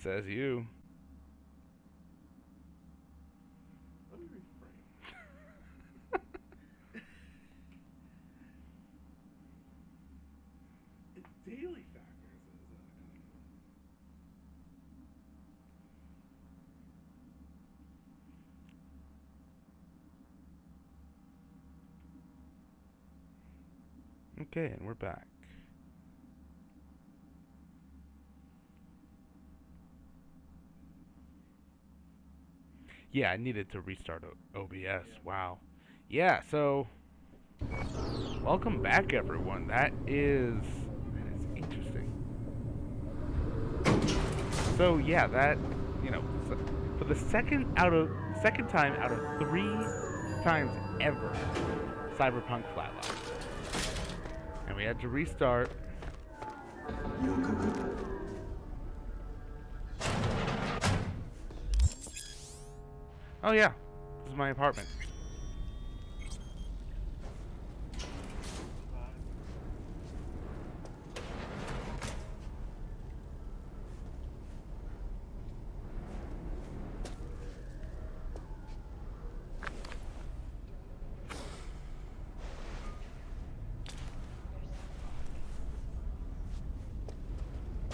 Says you. Let me reframe. It's daily factors. Okay, and we're back. Yeah, I needed to restart OBS. Yeah. Wow. Yeah, so welcome back, everyone. That is interesting. So yeah, that so for the second time out of 3 times ever, Cyberpunk flatlined, and we had to restart. Oh yeah, this is my apartment.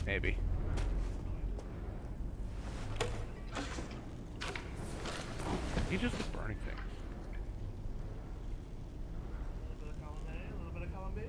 Maybe. You just burning things. A little bit of column A, a little bit of column B.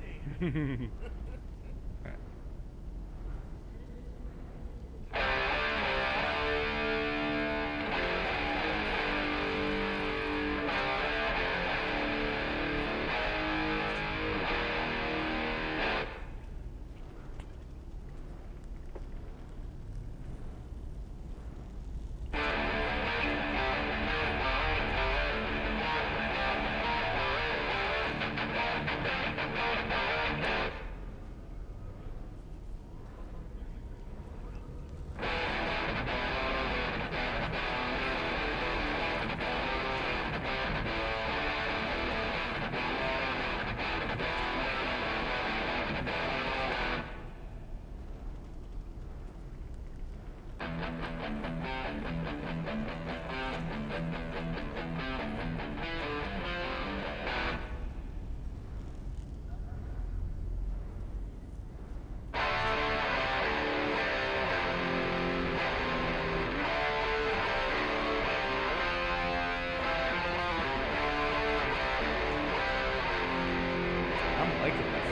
I'm liking this.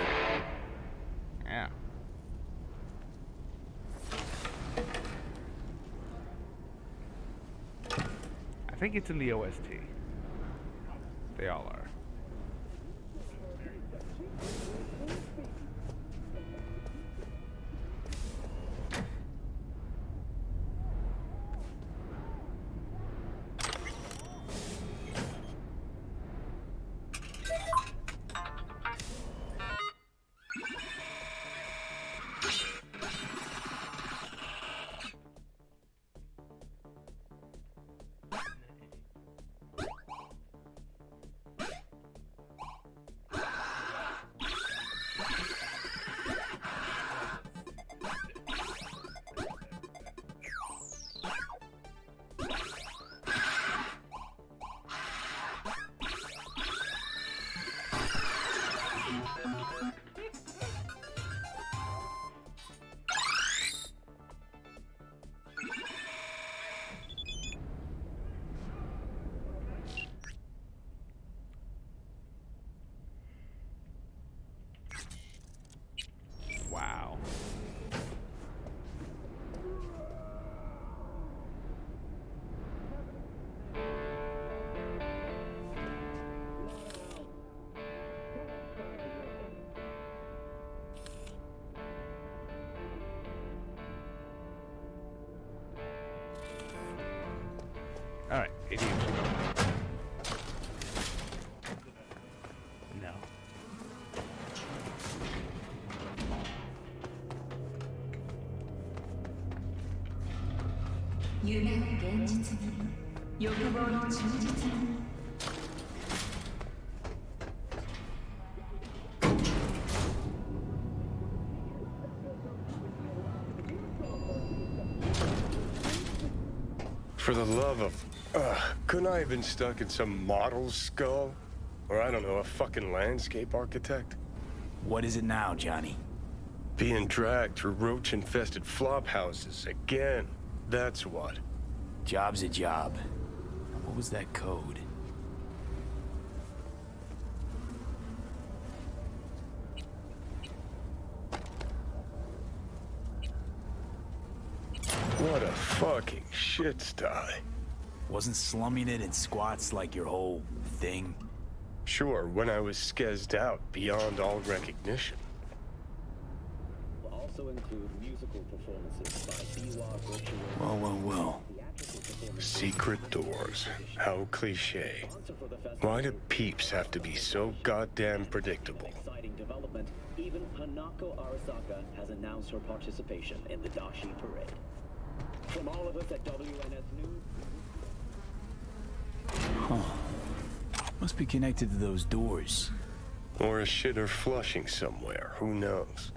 Yeah. I think it's in the OST. They all are. Wow. All right, ADHD. No. For the love of... couldn't I have been stuck in some model's skull? Or I don't know, a fucking landscape architect? What is it now, Johnny? Being dragged through roach-infested flop houses again. That's what. Job's a job. What was that code? What a fucking shit sty. Wasn't slumming it in squats like your whole thing? Sure, when I was skezzed out beyond all recognition. Will also include musical performances by Biwa Virtual. Well. Theatrical performances. Secret doors. How cliche. Why do peeps have to be so goddamn predictable? Exciting development. Even Hanako Arasaka has announced her participation in the Dashi Parade. From all of us at WNS News. Huh. Must be connected to those doors. Or a shitter flushing somewhere, who knows?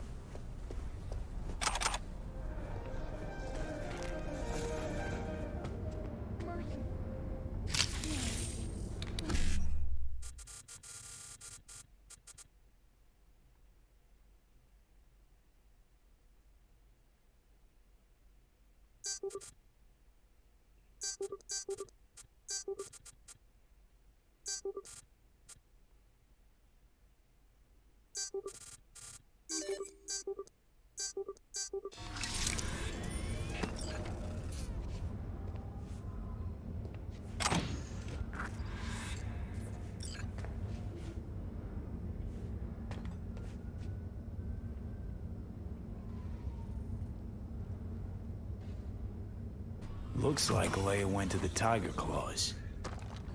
Looks like Leia went to the Tiger Claws.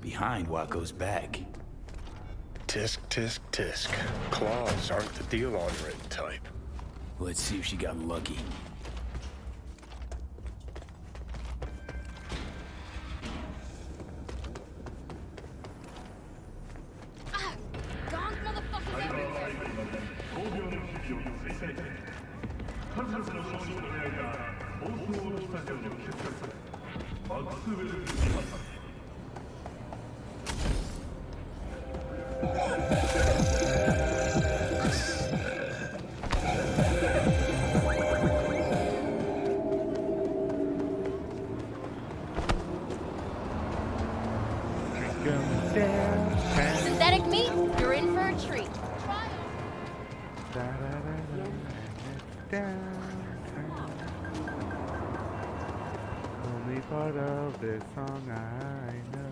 Behind Waco's back. Tisk, tisk, tisk. Claws aren't the deal-on-ring type. Let's see if she got lucky. Gaunt motherfuckers everywhere! Synthetic meat, you're in for a treat. Try Only part of this song I know.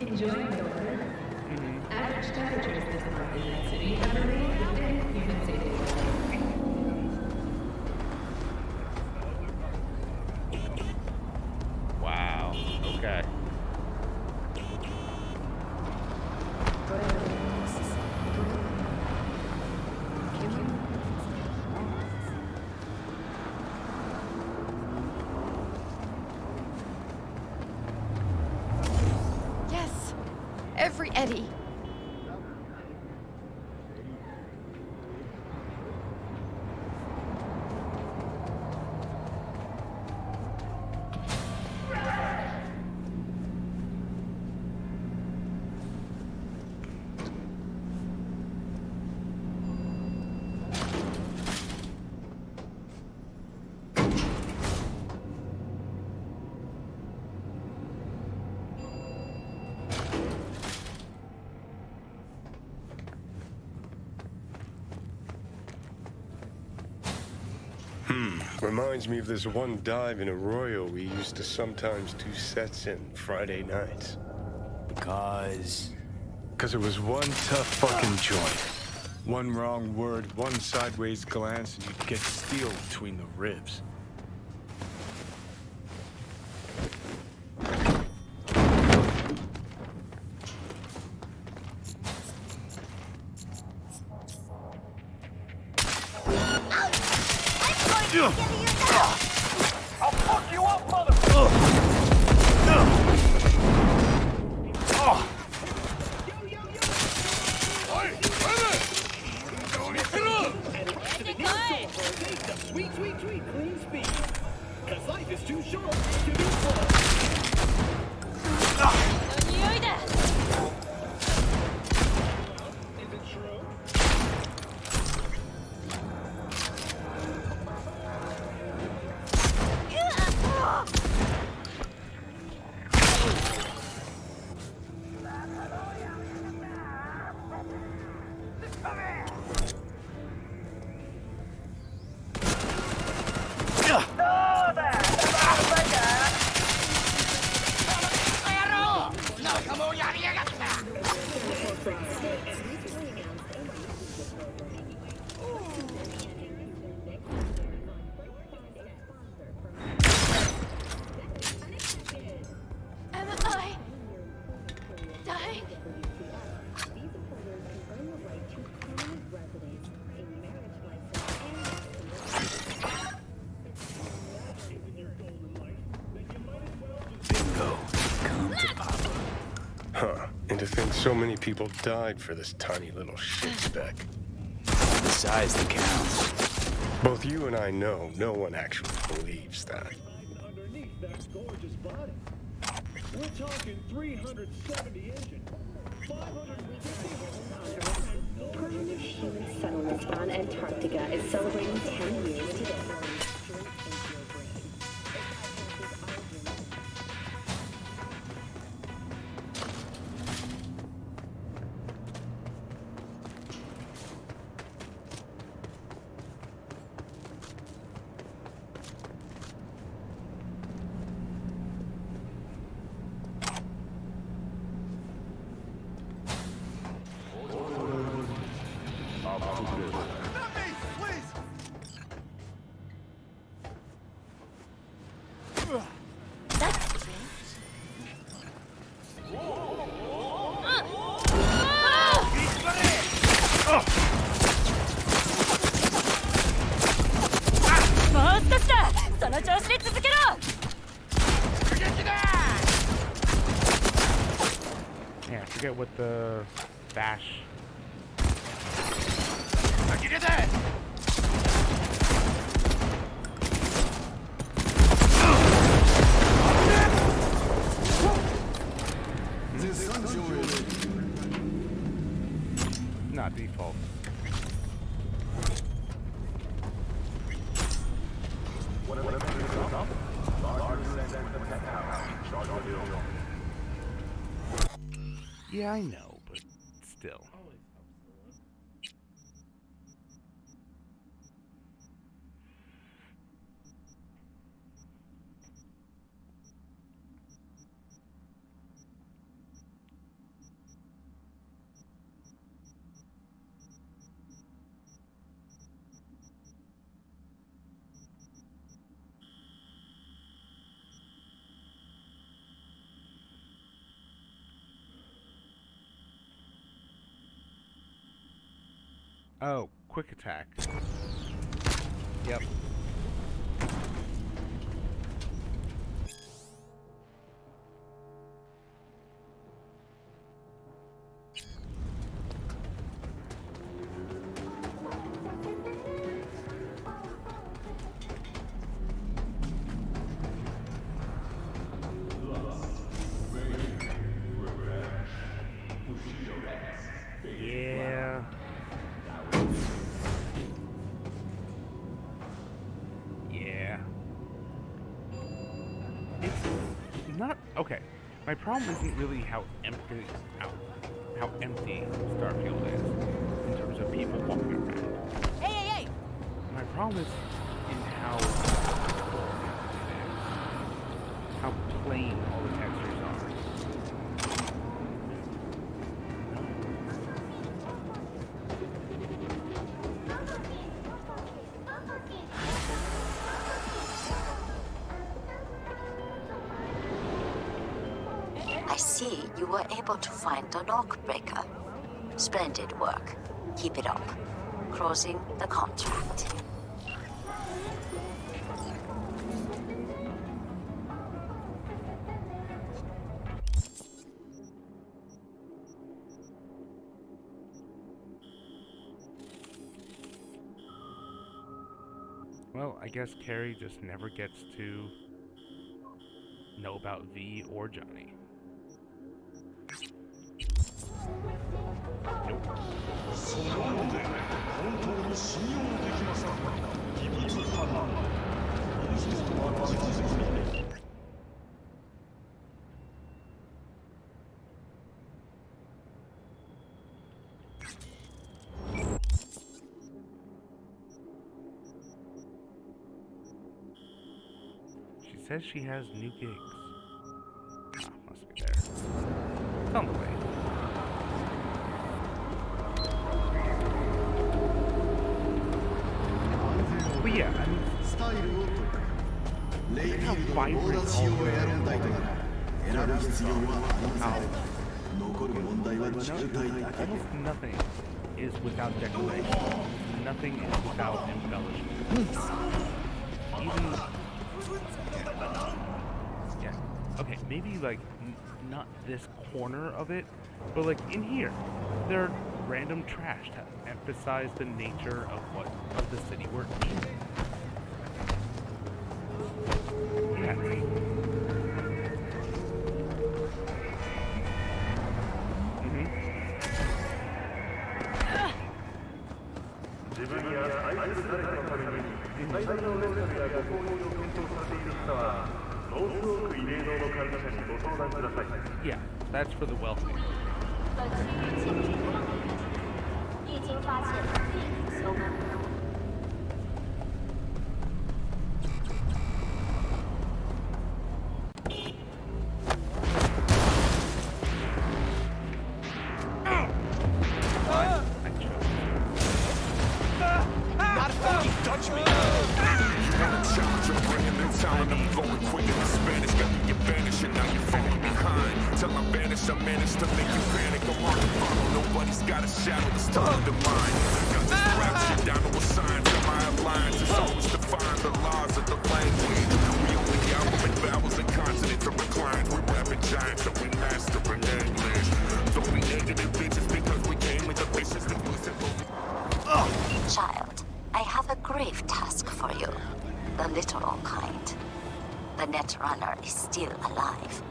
Enjoying the weather? Average temperatures this month in the city have remained within human safety. Wow. Okay. Yes! Every Eddie! Reminds me of this one dive in Arroyo we used to sometimes do sets in Friday nights. Because Because it was one tough fucking joint. One wrong word, one sideways glance, and you'd get steel between the ribs. I'll fuck you up, motherfucker! Sweet, sweet, sweet, clean speed. Cause life is too short to be full. Is it true? Am I dying? Bingo. Come to Papa. Huh. And to think so many people died for this tiny little shit speck. The size that counts. Both you and I know no one actually believes that. Underneath that gorgeous body. We're talking 370 inches. 550 Permanent human settlement on Antarctica is celebrating 10 years today. That's strange. Yeah, I forget what the bash. Not default. Yeah, I know, but still. Oh, quick attack. Yep. Yeah. Yeah. It's not okay. My problem isn't really how empty Starfield is in terms of people walking around. Hey, hey, hey! My problem is in how plain all the textures are. I see you were able to find the lock breaker. Splendid work. Keep it up. Closing the contract. Well, I guess Carrie just never gets to know about V or Johnny. Nope. She says she has new gigs. Ah, must be there. It's on the way. But yeah, I mean, look how vibrant all almost nothing is without decoration. Nothing is without embellishment. Even yeah, okay, maybe like not this corner of it, but like in here, there are random trash to emphasize the nature of the city we're in. Yeah. Yeah, that's for the wealthy. 本区域紧急状态，已经发现地质修改。 Child, I have a grave task for you. The literal kind. The Netrunner is still alive,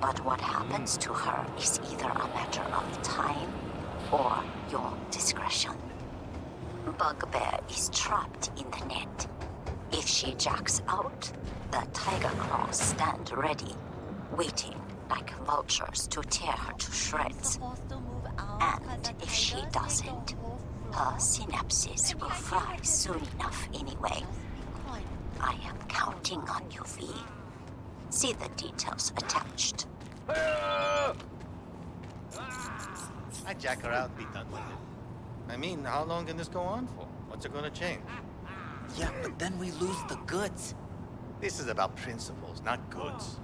but what happens to her is either a matter of time or your discretion. Bugbear is trapped in the net. If she jacks out, the Tiger Claws stand ready, waiting like vultures to tear her to shreds. And if she doesn't, her synapses will fry soon enough anyway. I am counting on you, V. See the details attached. I jack her out and be done with it. I mean, how long can this go on for? What's it gonna change? Yeah, but then we lose the goods. This is about principles, not goods.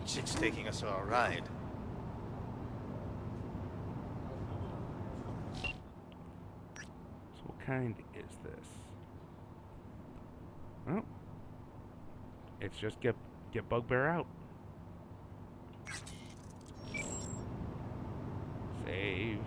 Chick's taking us for a ride. So what kind is this? Well, it's just get Bugbear out. Save.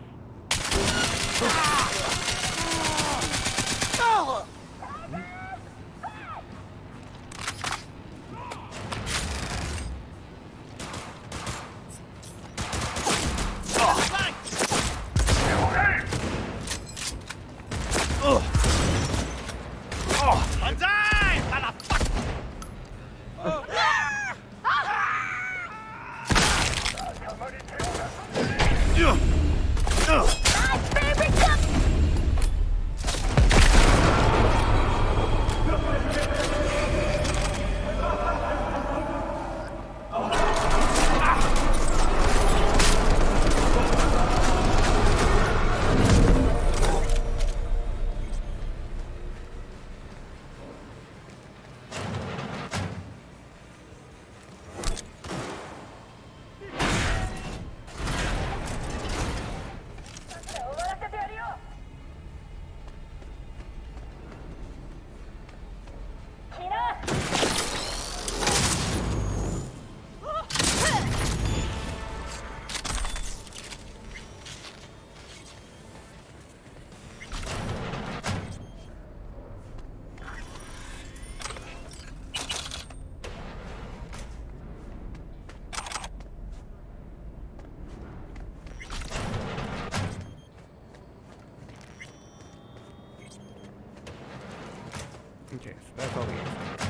Okay, so that's all the extras.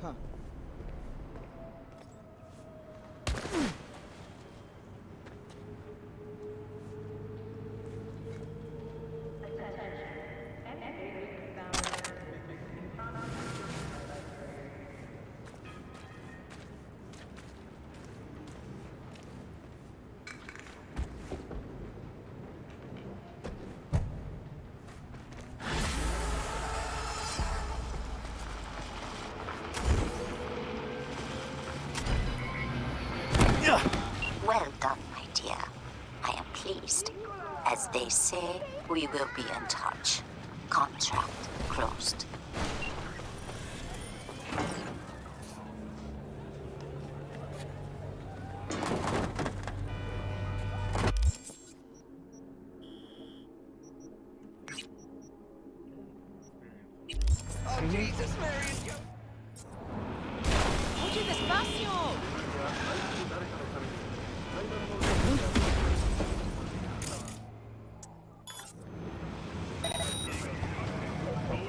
Huh. Well done, my dear. I am pleased. As they say, we will be in touch. Contract closed. Oh, Jesus, Mary! Oye, despacio.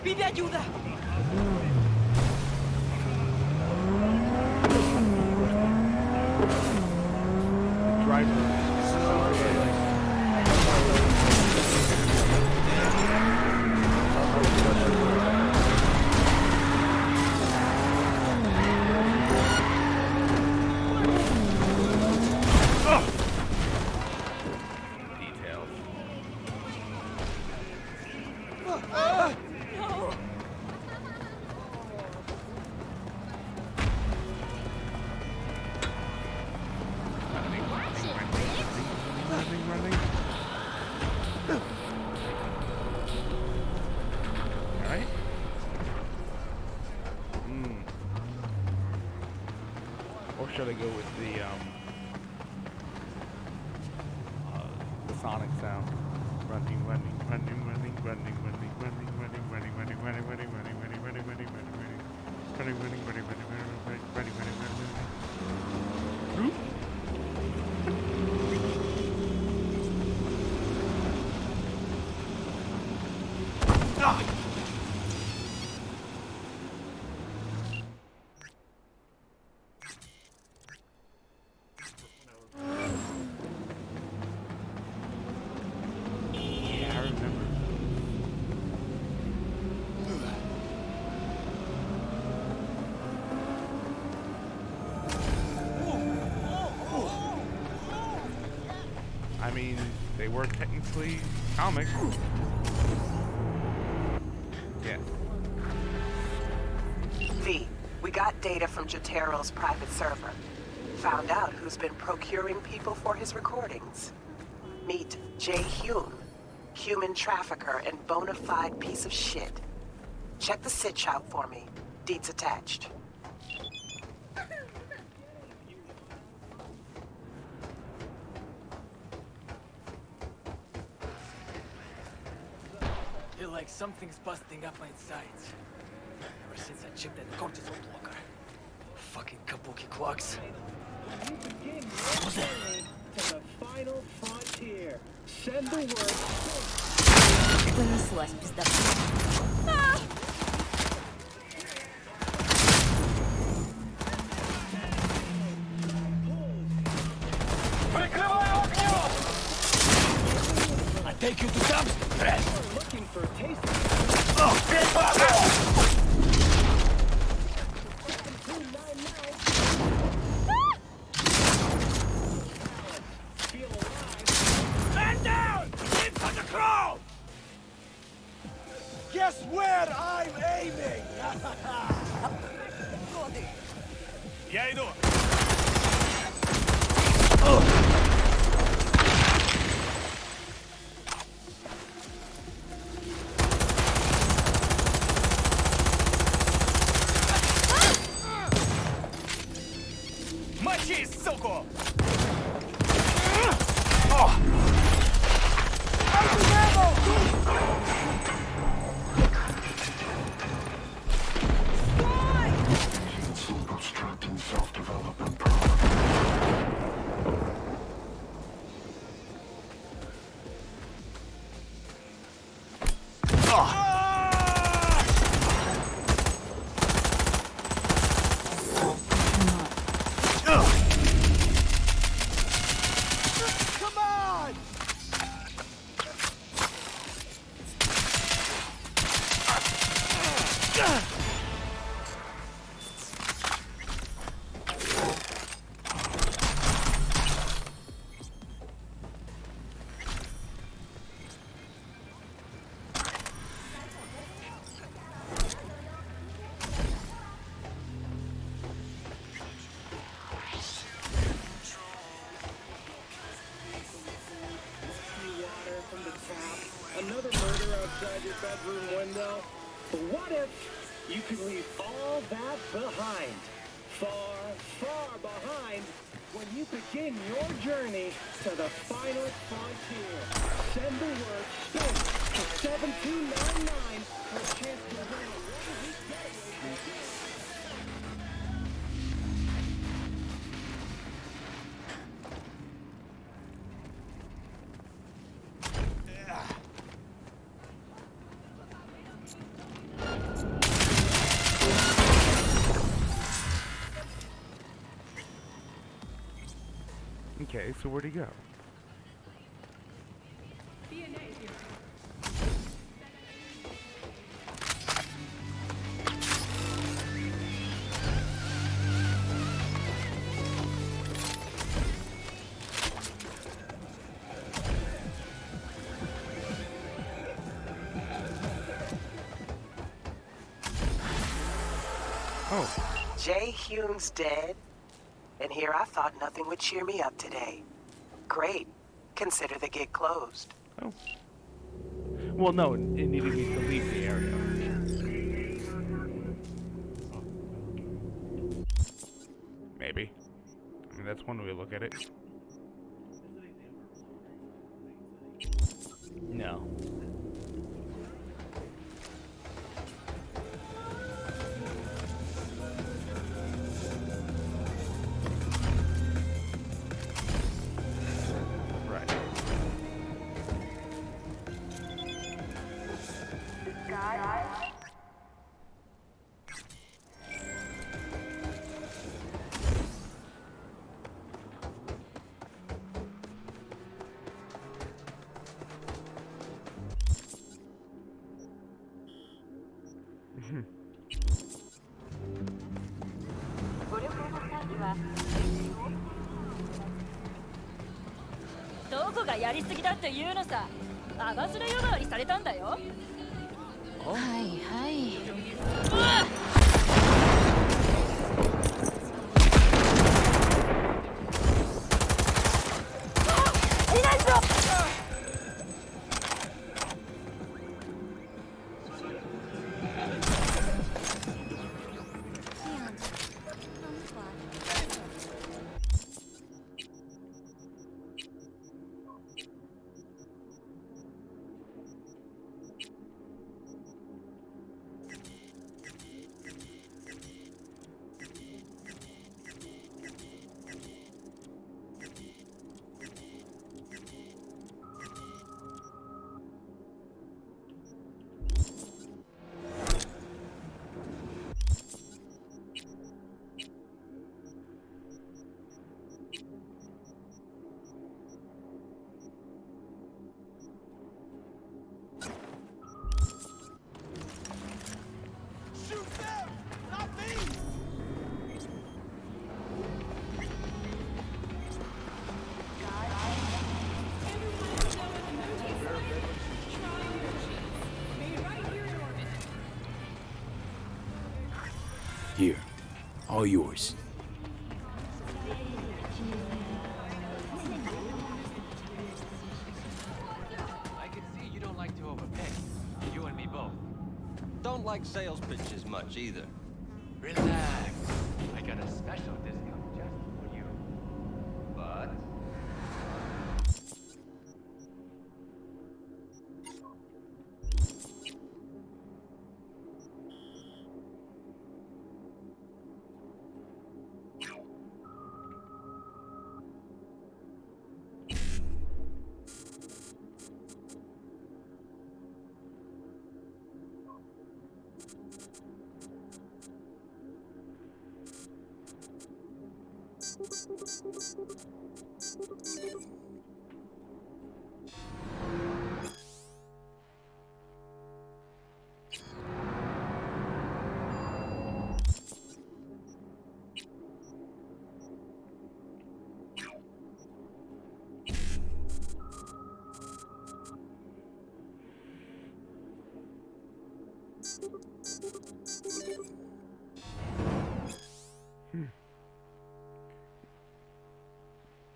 Pide ayuda. Details. Running. Alright. Or should I go with the sonic sound? Running. Yeah, I remember. I mean, they were technically comics. Yeah. V, we got data from Jotaro's private server. Found out who's been procuring people for his recordings. Meet Jay Hume, human trafficker and bona fide piece of shit. Check the sitch out for me. Deets attached. Feel like something's busting up my insides. Ever since I chipped that cortisol blocker. Fucking kabuki clocks. To the final frontier. Send the word. Понеслась пизда. I take you to dumpster. Looking for taste. Я иду. Мочи, суку! Obstructing self-development program. Come on! Water from the tap, another murder outside your bedroom window. But what if you could leave all that behind? Far, far behind when you begin your journey to the final frontier. Send the word SPACE to 7299 for a chance to win a one-week getaway from Okay, so where'd he go? Oh. Jay Hume's dead? And here I thought nothing would cheer me up today. Great. Consider the gig closed. Oh. Well, no, it needed me to leave the area. Maybe. I mean, that's one way to look at it. No. Right. Mhm. ご旅行の際にはどこがやりすぎだって言うのさ。あがずれ呼ばわりされたんだよ。はいはい。いないぞ。Here, all yours. I can see you don't like to overpay. You and me both. Don't like sales pitches much either. Relax. I got a special discount just for you. But...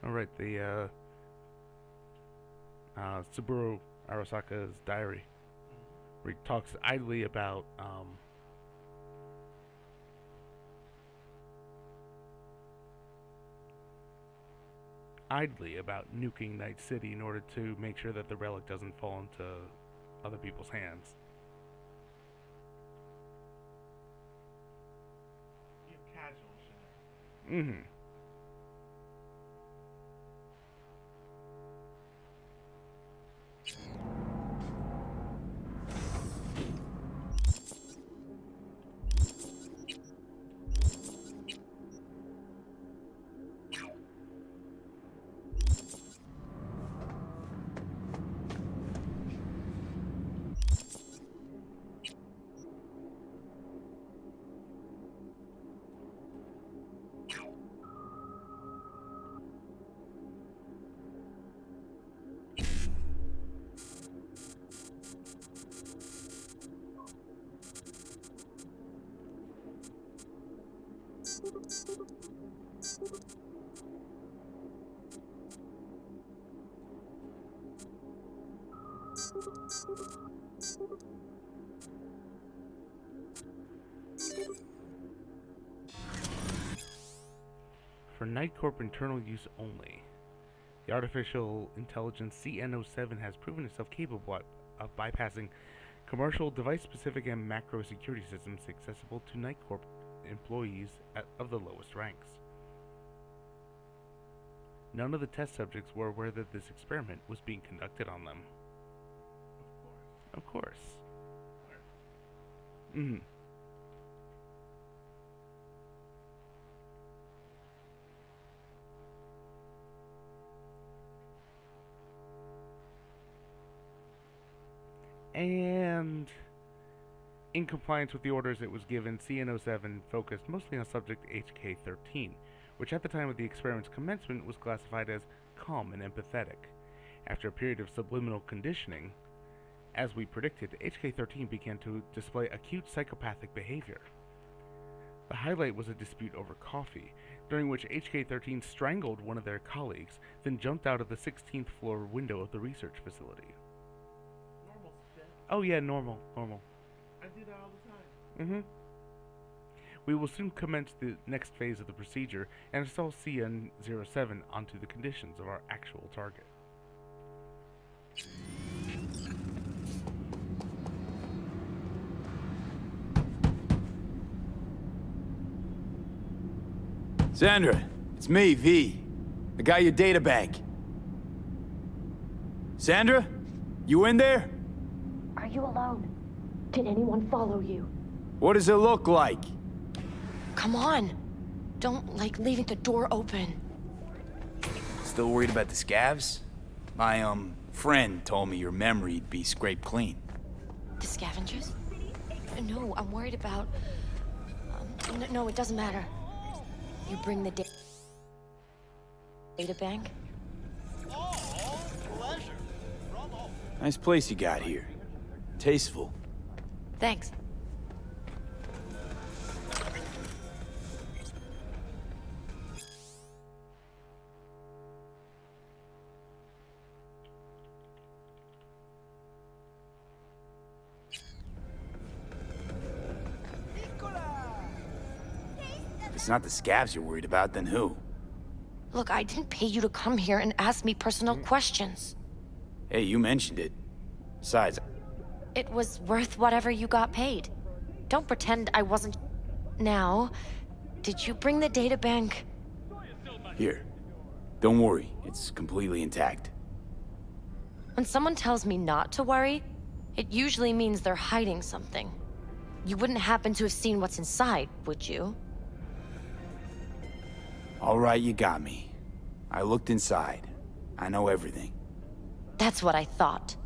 Alright, the Subaru Arasaka's diary, where he talks idly about nuking Night City in order to make sure that the relic doesn't fall into other people's hands. You casual shit. Mm-hmm. For Night Corp internal use only. The artificial intelligence CN07 has proven itself capable of bypassing commercial, device-specific, and macro security systems accessible to Night Corp employees of the lowest ranks. None of the test subjects were aware that this experiment was being conducted on them. Of course. Mm-hmm. And in compliance with the orders it was given, CN07 focused mostly on subject HK-13, which at the time of the experiment's commencement was classified as calm and empathetic. After a period of subliminal conditioning, as we predicted, HK-13 began to display acute psychopathic behavior. The highlight was a dispute over coffee, during which HK-13 strangled one of their colleagues, then jumped out of the 16th floor window of the research facility. Normal shit. Oh yeah, normal. I do that all the time. Mm-hmm. We will soon commence the next phase of the procedure and install CN07 onto the conditions of our actual target. Sandra, it's me, V. I got your data bank. Sandra? You in there? Are you alone? Did anyone follow you? What does it look like? Come on. Don't like leaving the door open. Still worried about the scavs? My, friend told me your memory'd be scraped clean. The scavengers? No, I'm worried about... no, it doesn't matter. You bring the data bank? Nice place you got here. Tasteful. Thanks. it's not the scabs you're worried about, then who? Look, I didn't pay you to come here and ask me personal questions. Hey, you mentioned it. Besides, It was worth whatever you got paid. Don't pretend I wasn't... Now, did you bring the data bank? here. Don't worry, it's completely intact. When someone tells me not to worry, it usually means they're hiding something. You wouldn't happen to have seen what's inside, would you? All right, you got me. I looked inside. I know everything. That's what I thought.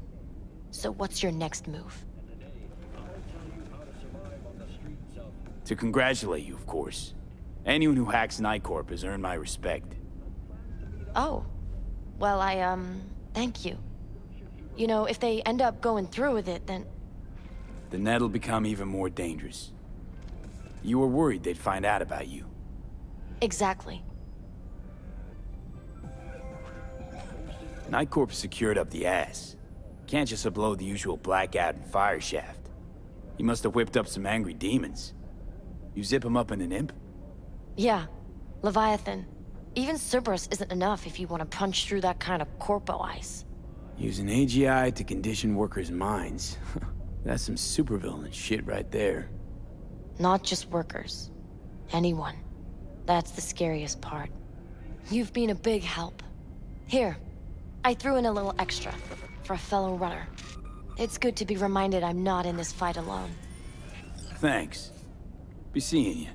So what's your next move? To congratulate you, of course. Anyone who hacks Night Corp has earned my respect. Oh. Well, thank you. You know, if they end up going through with it, then... The net'll become even more dangerous. You were worried they'd find out about you. Exactly. Night Corp secured up the ass. Can't just upload the usual blackout and fire shaft. You must have whipped up some angry demons. You zip them up in an imp? Yeah. Leviathan. Even Cerberus isn't enough if you want to punch through that kind of corpo ice. Using AGI to condition workers' minds. That's some supervillain shit right there. Not just workers. Anyone. That's the scariest part. You've been a big help. Here, I threw in a little extra for a fellow runner. It's good to be reminded I'm not in this fight alone. Thanks. Be seeing you.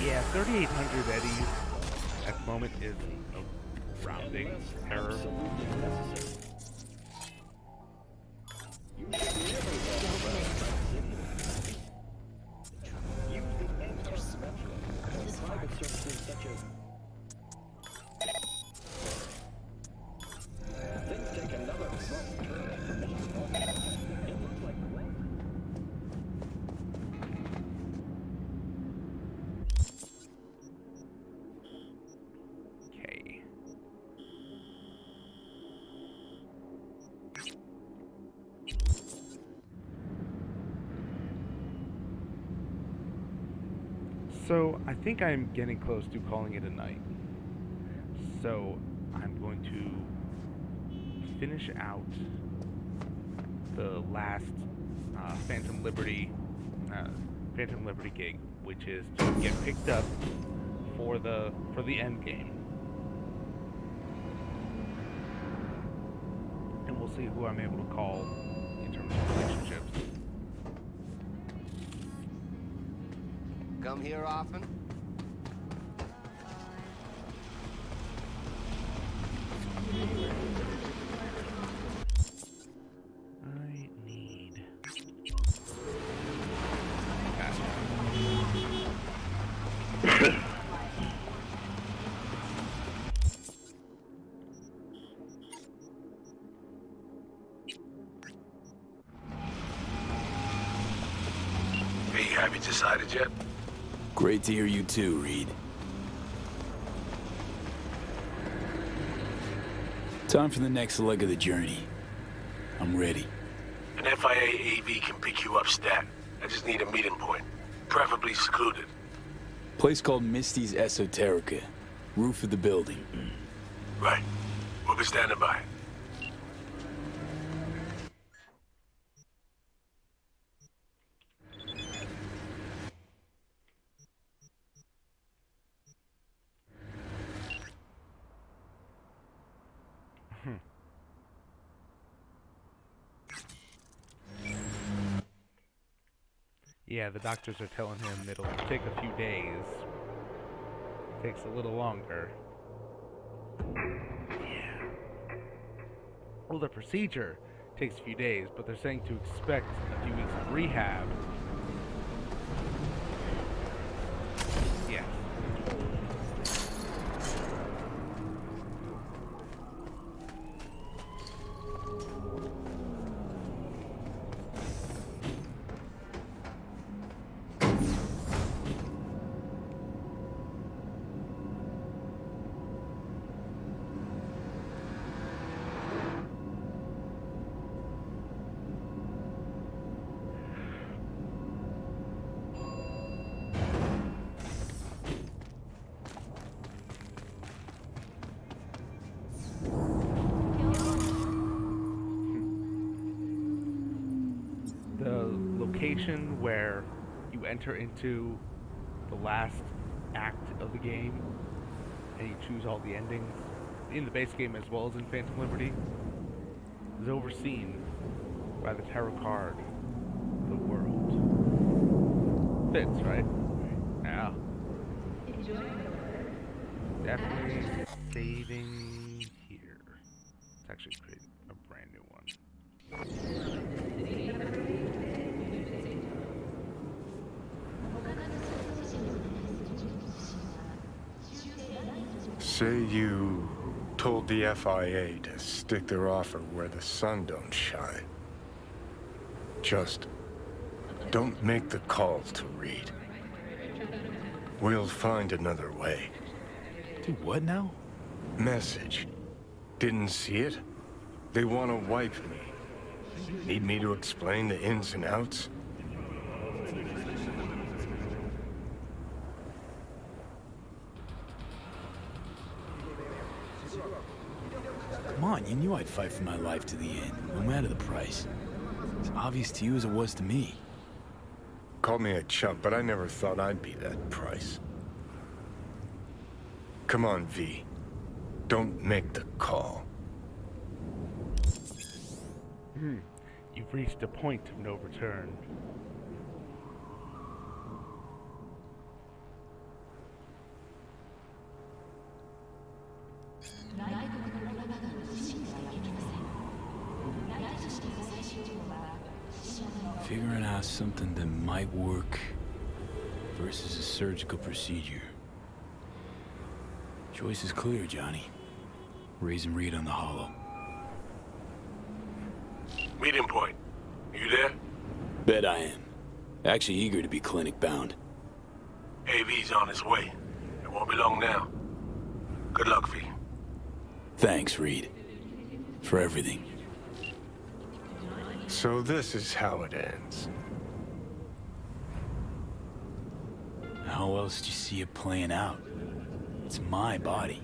Yeah, 3,800 Eddie at the moment is a rounding error. Okay. So, I think I'm getting close to calling it a night. So, I'm going to finish out the last Phantom Liberty gig, which is to get picked up for the end game. And we'll see who I'm able to call in terms of relationships. Come here often? I need... Hey, have you decided yet? Great to hear you too, Reed. Time for the next leg of the journey. I'm ready. An FIA AV can pick you up stat. I just need a meeting point, preferably secluded. Place called Misty's Esoterica. Roof of the building. Right. We'll be standing by. Yeah, the doctors are telling him it'll take a few days. Takes a little longer. Yeah. Well, the procedure takes a few days, but they're saying to expect a few weeks of rehab. Yeah. location where you enter into the last act of the game, and you choose all the endings in the base game as well as in Phantom Liberty, is overseen by the tarot card, the world. Fits, right? Yeah. Definitely saving here. Let's actually create a brand new one. Say you told the FIA to stick their offer where the sun don't shine. Just don't make the call to Reed. We'll find another way. Do what now? Message. Didn't see it? They want to wipe me. Need me to explain the ins and outs? Come on, you knew I'd fight for my life to the end, no matter the price. It's obvious to you as it was to me. Called me a chump, but I never thought I'd be that price. Come on, V. Don't make the call. You've reached a point of no return. Figuring out something that might work versus a surgical procedure. Choice is clear, Johnny. Raise and Reed on the hollow. Meeting point. You there? Bet I am. Actually eager to be clinic bound. AV's on his way. It won't be long now. Good luck, V. Thanks, Reed. For everything. So this is how it ends. How else do you see it playing out? It's my body.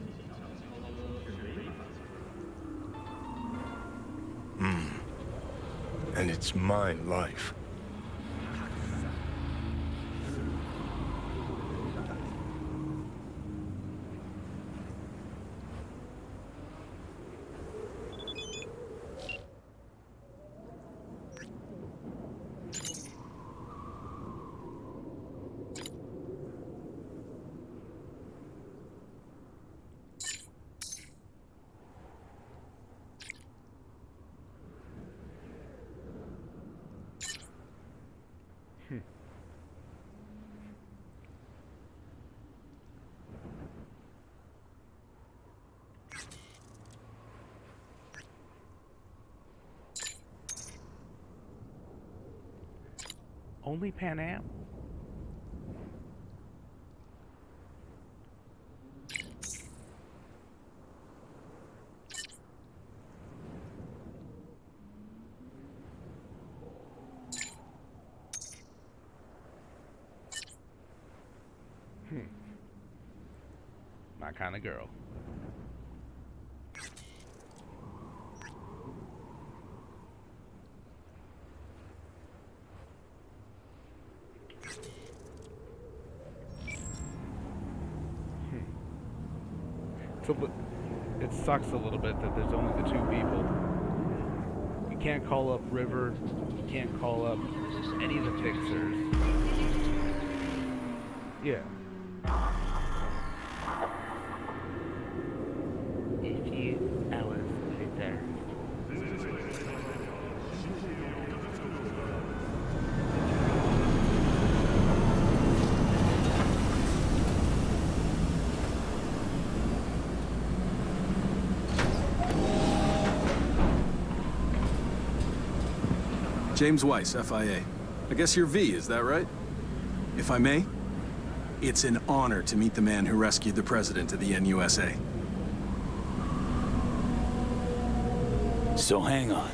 And it's my life. Only Pan Am? My kind of girl. It sucks a little bit that there's only the two people. You can't call up River. You can't call up any of the fixers. Yeah. A few hours later. James Weiss, FIA. I guess you're V, is that right? If I may, it's an honor to meet the man who rescued the president of the NUSA. So hang on.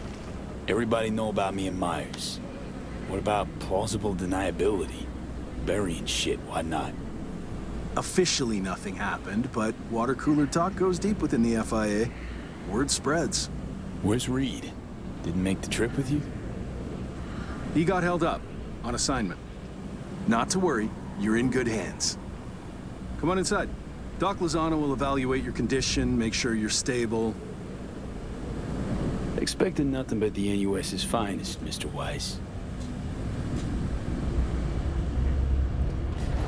Everybody know about me and Myers. What about plausible deniability? Burying shit, why not? Officially nothing happened, but water cooler talk goes deep within the FIA. Word spreads. Where's Reed? Didn't make the trip with you? He got held up. On assignment. Not to worry, you're in good hands. Come on inside. Doc Lozano will evaluate your condition, make sure you're stable. Expecting nothing but the NUS's finest, Mr. Weiss.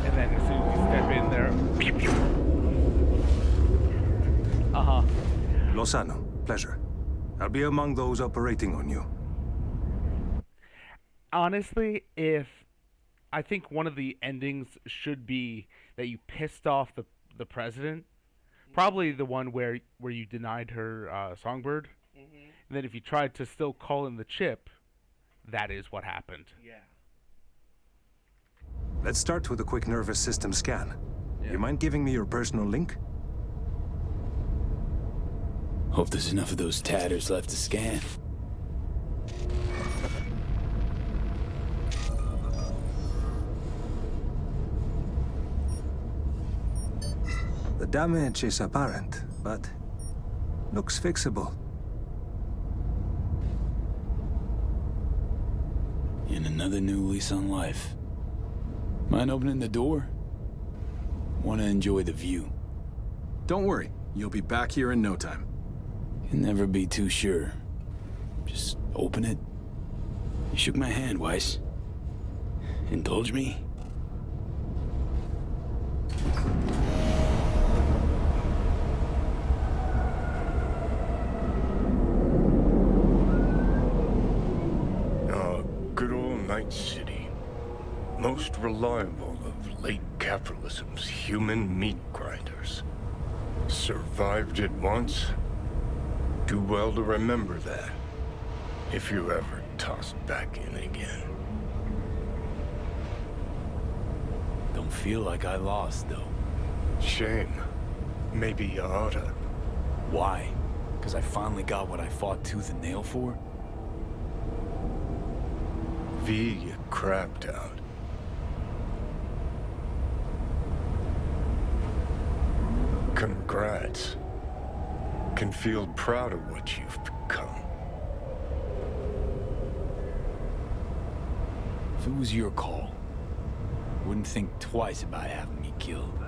And then as soon as you step in there, Lozano, pleasure. I'll be among those operating on you. Honestly, I think one of the endings should be that you pissed off the president, probably the one where you denied her songbird, and then if you tried to still call in the chip, that is what happened. Yeah. Let's start with a quick nervous system scan. You mind giving me your personal link? Hope there's enough of those tatters left to scan. The damage is apparent, but looks fixable. And another new lease on life. Mind opening the door? Want to enjoy the view. Don't worry, you'll be back here in no time. Can never be too sure. Just open it. You shook my hand, Weiss. Indulge me? Good old Night City. Most reliable of late capitalism's human meat grinders. Survived it once. Do well to remember that, if you're ever tossed back in again. Don't feel like I lost, though. Shame. Maybe you oughta. Why? Because I finally got what I fought tooth and nail for? V, you crapped out. Congrats. Can feel proud of what you've become. If it was your call, wouldn't think twice about having me killed.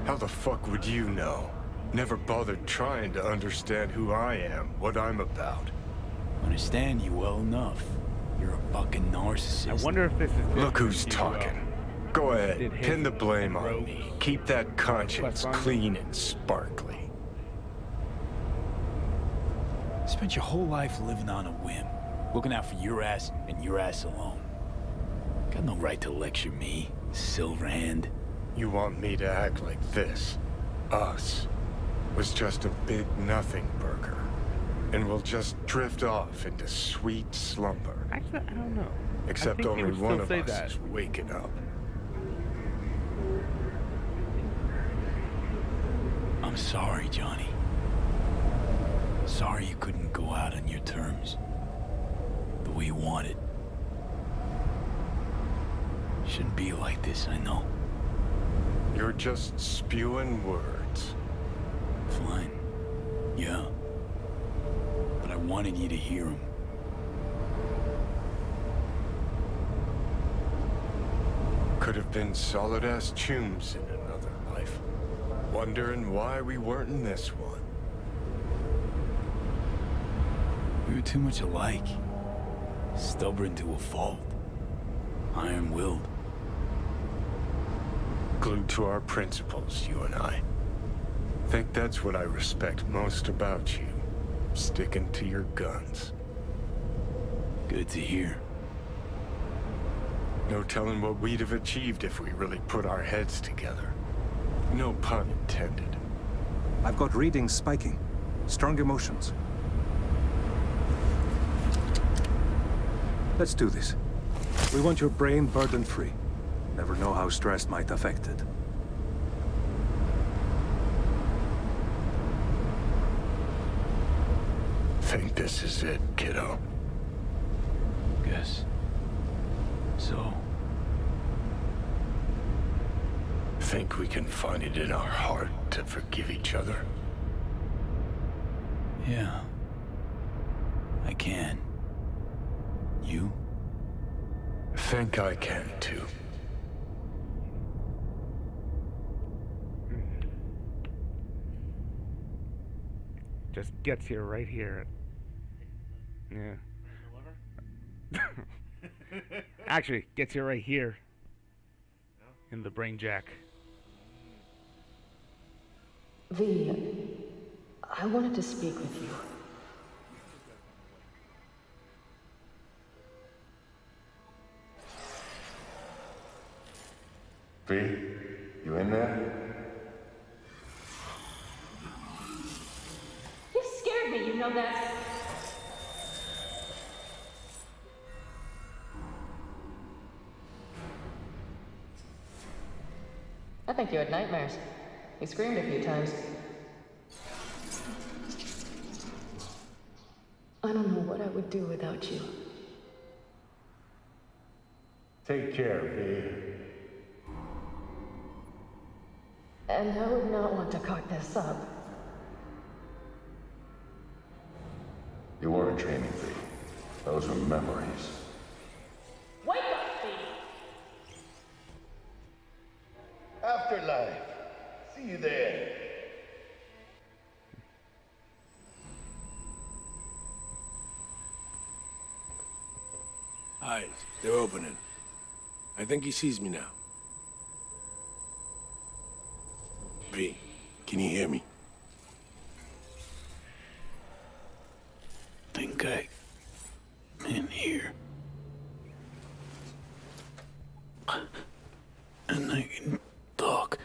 How the fuck would you know? Never bothered trying to understand who I am, what I'm about. Understand you well enough. You're a fucking narcissist. I wonder if this is. Look who's talking. Go ahead, pin the blame on me. Keep that conscience clean and sparkly. Spent your whole life living on a whim, looking out for your ass and your ass alone. Got no right to lecture me, Silverhand. You want me to act like this? Us was just a big nothing burger. And we'll just drift off into sweet slumber. Actually, I don't know. Except only one of us is waking up. I'm sorry, Johnny. Sorry you couldn't go out on your terms. The way you wanted. Shouldn't be like this, I know. You're just spewing words. Fine. Yeah. But I wanted you to hear them. Could have been solid-ass chooms in another life. Wondering why we weren't in this one. We were too much alike. Stubborn to a fault. Iron-willed. Glued to our principles, you and I. Think that's what I respect most about you. Sticking to your guns. Good to hear. No telling what we'd have achieved if we really put our heads together. No pun intended. I've got readings spiking. Strong emotions. Let's do this. We want your brain burden-free. Never know how stress might affect it. Think this is it, kiddo? Guess. So? Think we can find it in our heart to forgive each other? Yeah. I can. You? think I can too. Just gets here right here. Yeah. Actually, gets here right here. In the brain jack. V, I wanted to speak with you. V, you in there? You scared me, you know that. I think you had nightmares. You screamed a few times. I don't know what I would do without you. Take care, V. And I would not want to cock this up. You weren't training, V. Those were memories. Wake up, V! Afterlife. See you there. Eyes, they're opening. I think he sees me now. V, can you hear me? Think I'm in here. And I can talk.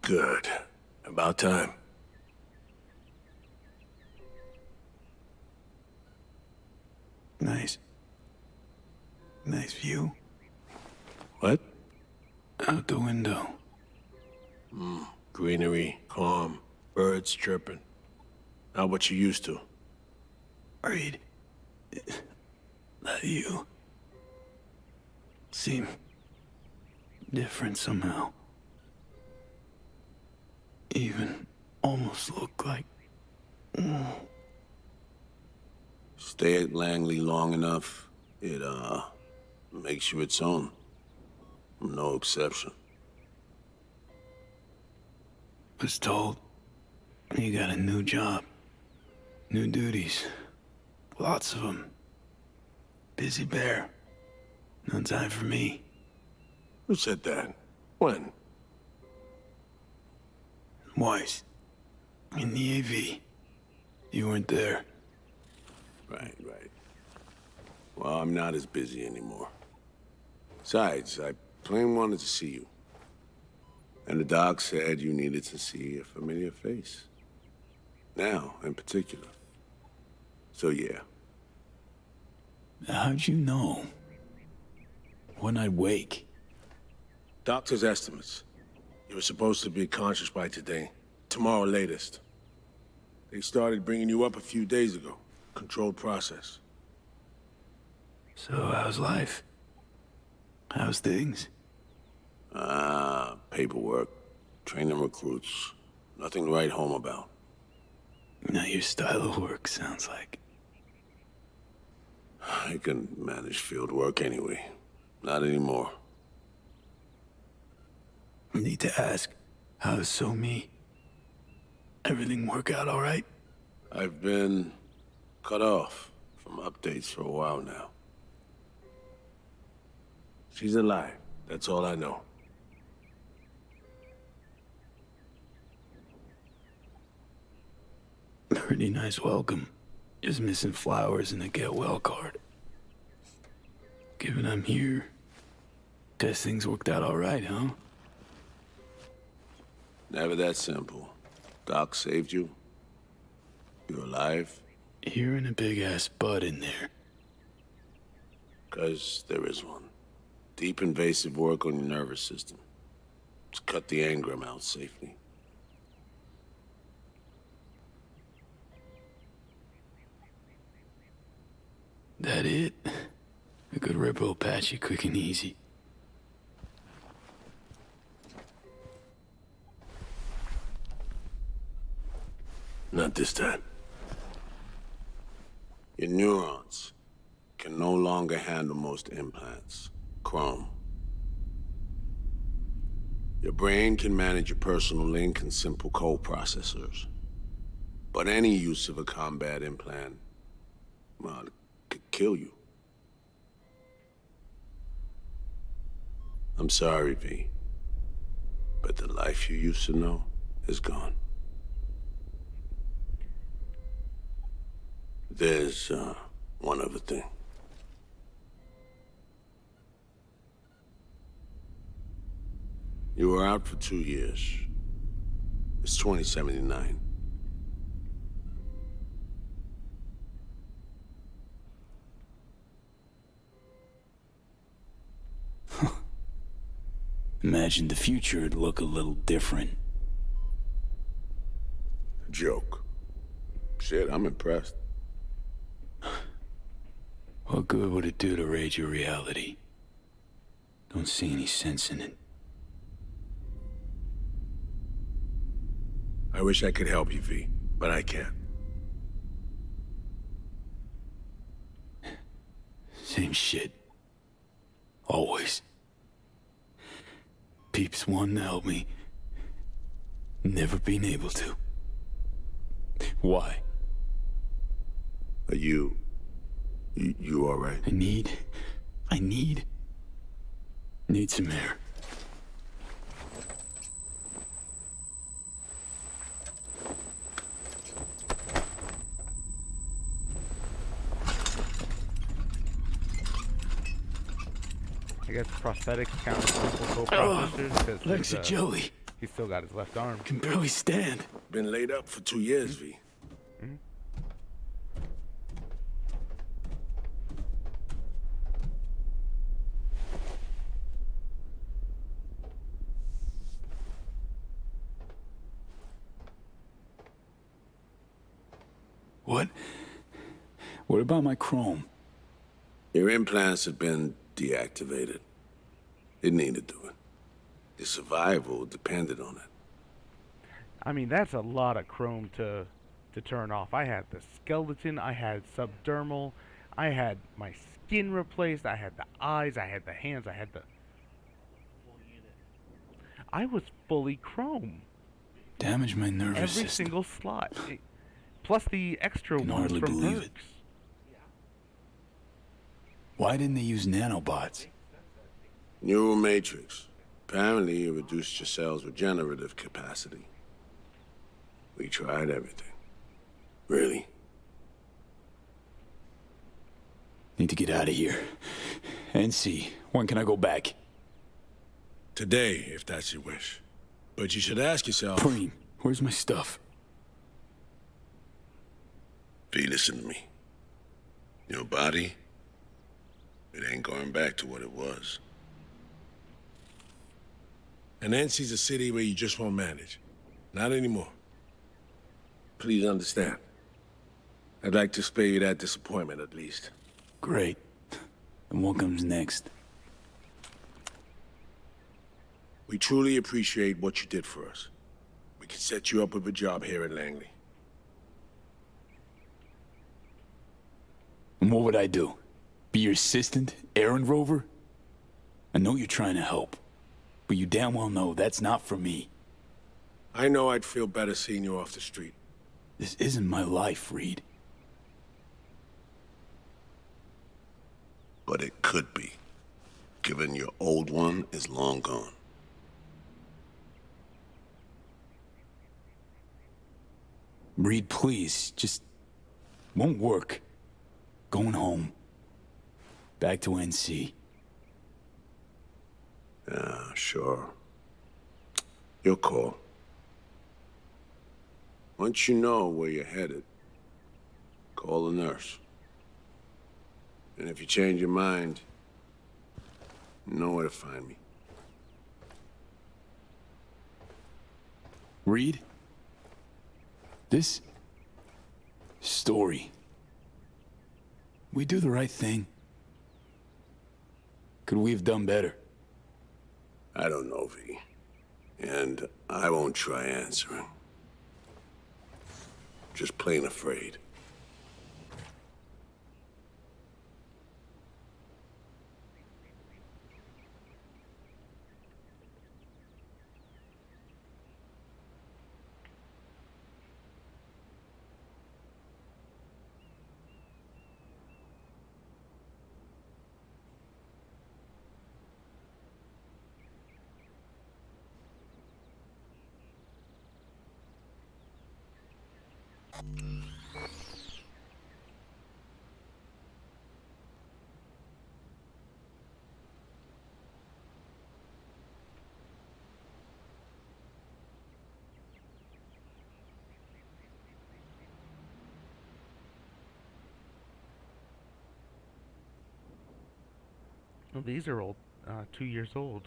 Good. About time. Nice. Nice view. What? Out the window. Greenery, calm, birds chirping. Not what you used to. Reed. That you seem different somehow. Even almost look like... Stay at Langley long enough, it, makes you its own. I'm no exception. Was told you got a new job. New duties. Lots of them. Busy bear. No time for me. Who said that? When? Weiss. In the AV. You weren't there. Right. Well, I'm not as busy anymore. Besides, I plain wanted to see you. And the doc said you needed to see a familiar face. Now, in particular. So, yeah. How'd you know? When I'd wake? Doctor's estimates. You were supposed to be conscious by today. Tomorrow latest. They started bringing you up a few days ago. Controlled process. So how's life? How's things? Paperwork. Training recruits. Nothing to write home about. Not your style of work, sounds like. I can manage field work anyway. Not anymore. Need to ask, how's So-Mi? Everything work out all right? I've been cut off from updates for a while now. She's alive. That's all I know. Pretty nice welcome. Just missing flowers and a get well card. Given I'm here, guess things worked out all right, huh? Never that simple. Doc saved you. You're alive. You're in a big-ass butt in there. 'Cause there is one. Deep invasive work on your nervous system. To cut the engram out safely. That it? A good ripple patch you quick and easy. Not this time. Your neurons can no longer handle most implants. Chrome. Your brain can manage your personal link and simple code processors. But any use of a combat implant, well, it could kill you. I'm sorry, V. But the life you used to know is gone. There's, one other thing. You were out for 2 years. It's 2079. Imagine the future would look a little different. Joke. Shit, I'm impressed. What good would it do to raid your reality? Don't see any sense in it. I wish I could help you, V, but I can't. Same shit. Always. Peeps wanting to help me. Never been able to. Why? Are you all right? I need some air. I guess prosthetics count as simple co-processors because Legs of jelly. He's still got his left arm. Can barely stand. Been laid up for 2 years, V. Mhm. What about my chrome? Your implants have been deactivated. It needed doing. Your survival depended on it. I mean, that's a lot of chrome to turn off. I had the skeleton, I had subdermal, I had my skin replaced, I had the eyes, I had the hands, I had the... I was fully chrome. Damage my nervous Every system. single slot. Plus the extra Can ones hardly from believe perks. it. Why didn't they use nanobots? Neural matrix. Apparently, it reduced your cell's regenerative capacity. We tried everything. Really? Need to get out of here. NC, when can I go back? Today, if that's your wish. But you should ask yourself... Preem, where's my stuff? V, listen to me. Your body, it ain't going back to what it was. And NC's a city where you just won't manage. Not anymore. Please understand. I'd like to spare you that disappointment, at least. Great. And what comes next? We truly appreciate what you did for us. We can set you up with a job here at Langley. And what would I do? Be your assistant? Errand rover? I know you're trying to help, but you damn well know that's not for me. I know I'd feel better seeing you off the street. This isn't my life, Reed. But it could be, given your old one is long gone. Reed, please, just won't work. Going home. Back to NC. Yeah, sure. Your call. Once you know where you're headed, call a nurse. And if you change your mind, you know where to find me. Reed? This story. We do the right thing. Could we have done better? I don't know, V. And I won't try answering. Just plain afraid. Well, these are old, 2 years old.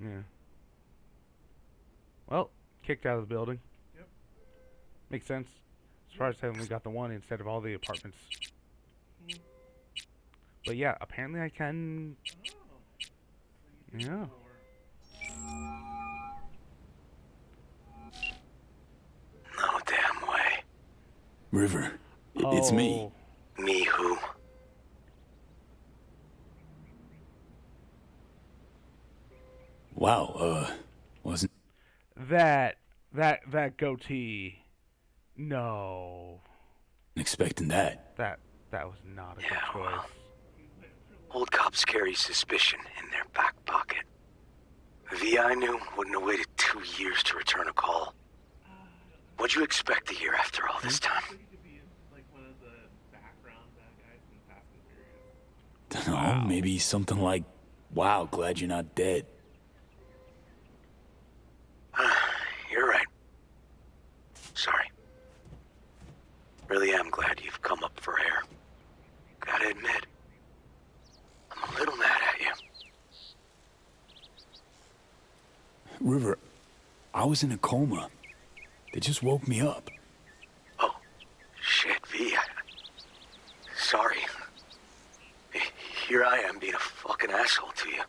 Yeah. Well, kicked out of the building. Yep. Makes sense. Surprised they only got the one instead of all the apartments. But yeah, apparently I can. Yeah. No damn way. River, it's me. Me who? Wow, wasn't That goatee. No. expecting that. That was not a good choice. Old cops carry suspicion in their back pocket. The V I knew wouldn't have waited 2 years to return a call. What'd you expect a year after all this time? Like one of the background bad guys from Fast and Furious. Dunno, maybe something like, wow, glad you're not dead. You're right. Sorry. Really am glad you've come up for air. Gotta admit, I'm a little mad at you. River, I was in a coma. They just woke me up. Oh, shit, V. Sorry. Here I am being a fucking asshole to you.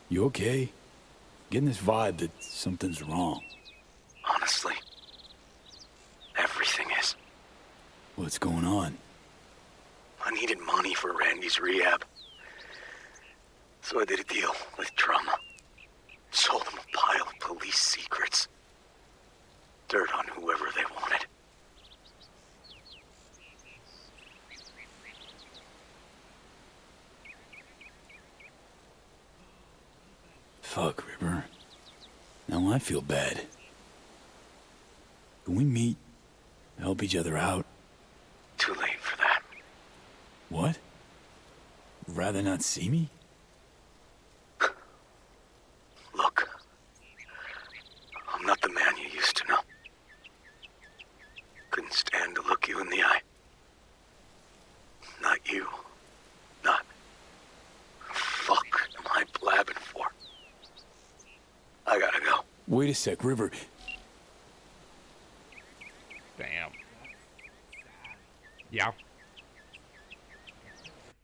You okay? Getting this vibe that something's wrong. Honestly, everything is. What's going on? I needed money for Randy's rehab. So I did a deal with Trauma. Sold him a pile of police secrets. Dirt on whoever they wanted. Fuck, River. Now I feel bad. Can we meet? Help each other out? Too late for that. What? Rather not see me? Look. I'm not the man you used to know. Couldn't stand to look you in the eye. Not you. Not. Fuck am I blabbing for? I gotta go. Wait a sec, River. Damn. Yeah.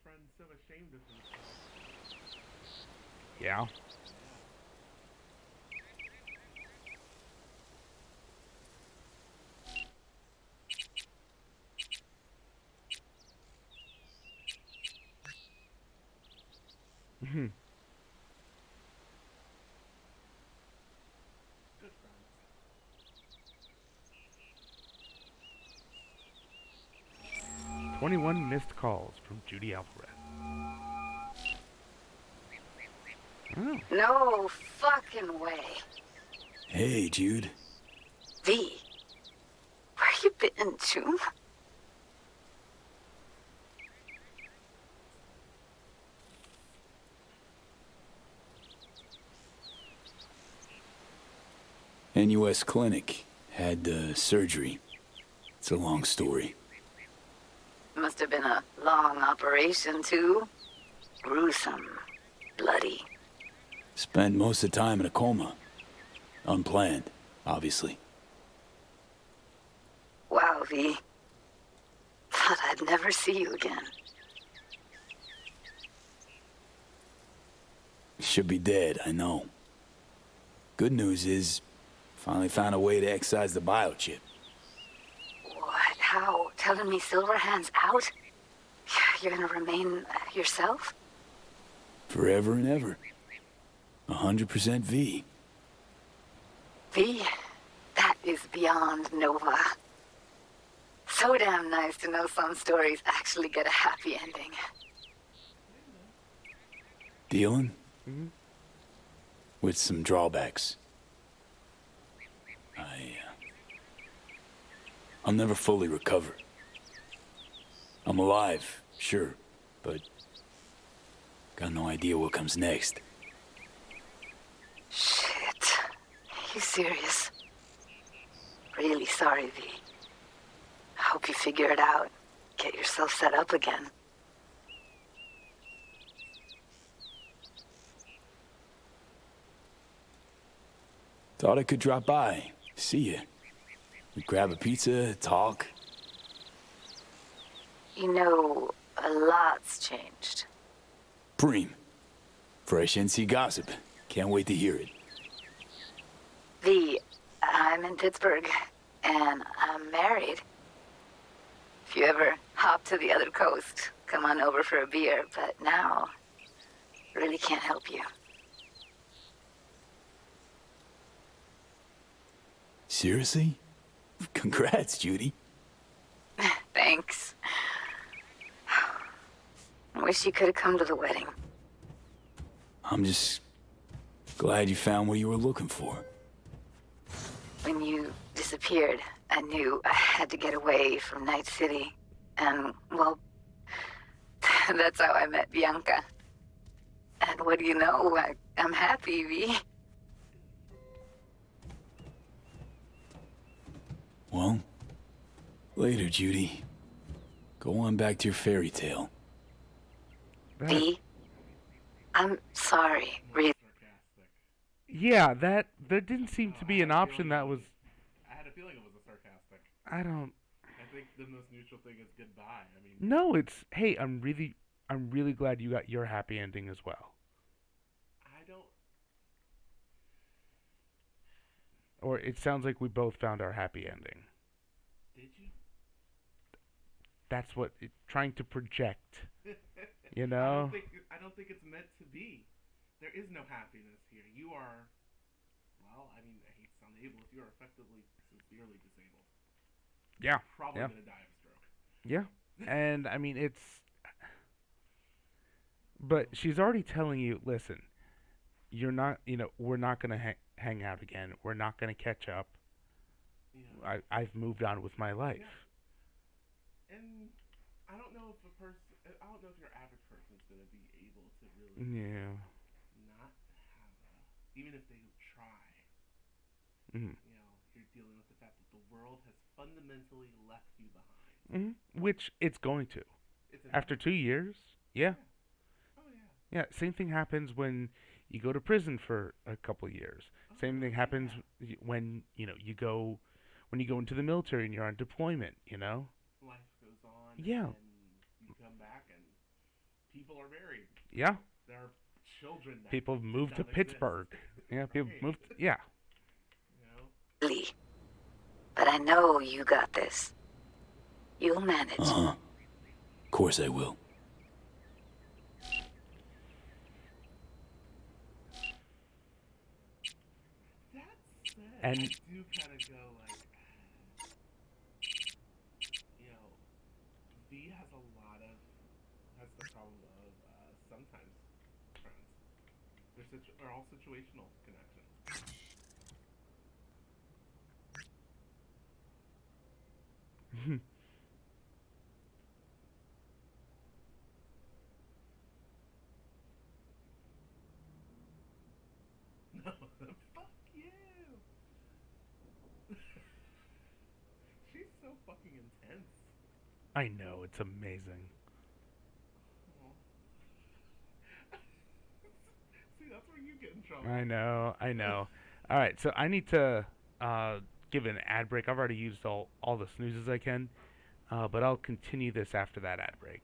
Friend's so ashamed of himself. Yeah. Mhm. Good friends. 21 missed calls from Judy Alvarez. Oh. No fucking way. Hey, Jude. V, where you been, June? NUS Clinic had surgery. It's a long story. Must have been a long operation, too. Gruesome. Bloody. Spent most of the time in a coma. Unplanned, obviously. Wow, V. Thought I'd never see you again. Should be dead, I know. Good news is, finally found a way to excise the biochip. What? How? Telling me Silverhand's out? You're gonna remain yourself? Forever and ever. 100% V. V? That is beyond Nova. So damn nice to know some stories actually get a happy ending. Dealing? With some drawbacks. I'll never fully recover. I'm alive, sure, but got no idea what comes next. Shit. You serious? Really sorry, V. Hope you figure it out. Get yourself set up again. Thought I could drop by, see you. We'd grab a pizza, talk. You know, a lot's changed. Preem. Fresh NC gossip. Can't wait to hear it. V, I'm in Pittsburgh, and I'm married. If you ever hop to the other coast, come on over for a beer, but now, really can't help you. Seriously? Congrats, Judy. Thanks. I wish you could have come to the wedding. I'm just glad you found what you were looking for. When you disappeared, I knew I had to get away from Night City. And, well, that's how I met Bianca. And what do you know? I'm happy, V. Well, later, Judy. Go on back to your fairy tale. V, I'm sorry, really. Yeah, that there didn't seem to be an option that was. I had a feeling it was a sarcastic. I don't. I think the most neutral thing is goodbye. I mean. No, it's hey. I'm really glad you got your happy ending as well. I don't. Or it sounds like we both found our happy ending. Did you? That's what trying to project. You know. I don't think it's meant to be. There is no happiness here. You are, well, I mean, I hate to sound ableist. You are effectively severely disabled. Yeah. Probably yeah. gonna die of a stroke. Yeah. And I mean, it's. But she's already telling you, listen, you're not. We're not gonna hang out again. We're not gonna catch up. Yeah. I've moved on with my life. Yeah. And I don't know if I don't know if your average person's gonna be able to really. Yeah. Not have even if they try. Mm-hmm. You're dealing with the fact that the world has fundamentally left you behind. Mm-hmm. Which it's going to. After 2 years, yeah. Oh yeah. Yeah. Same thing happens when you go to prison for a couple years. Same thing happens when you go into the military and you're on deployment. Life goes on. Yeah. And you come back and people are buried. Yeah. There are children that people have moved to exist. Pittsburgh. Yeah, people moved. Yeah. Lee, but I know you got this. You'll manage. Uh-huh. Of course I will. That said, And I do kind of go like, V has the problem of sometimes friends. They're all situational connections. No, fuck you. She's so fucking intense. I know, it's amazing. See, that's where you get in trouble. I know. All right, so I need to give an ad break. I've already used all the snoozes I can, but I'll continue this after that ad break.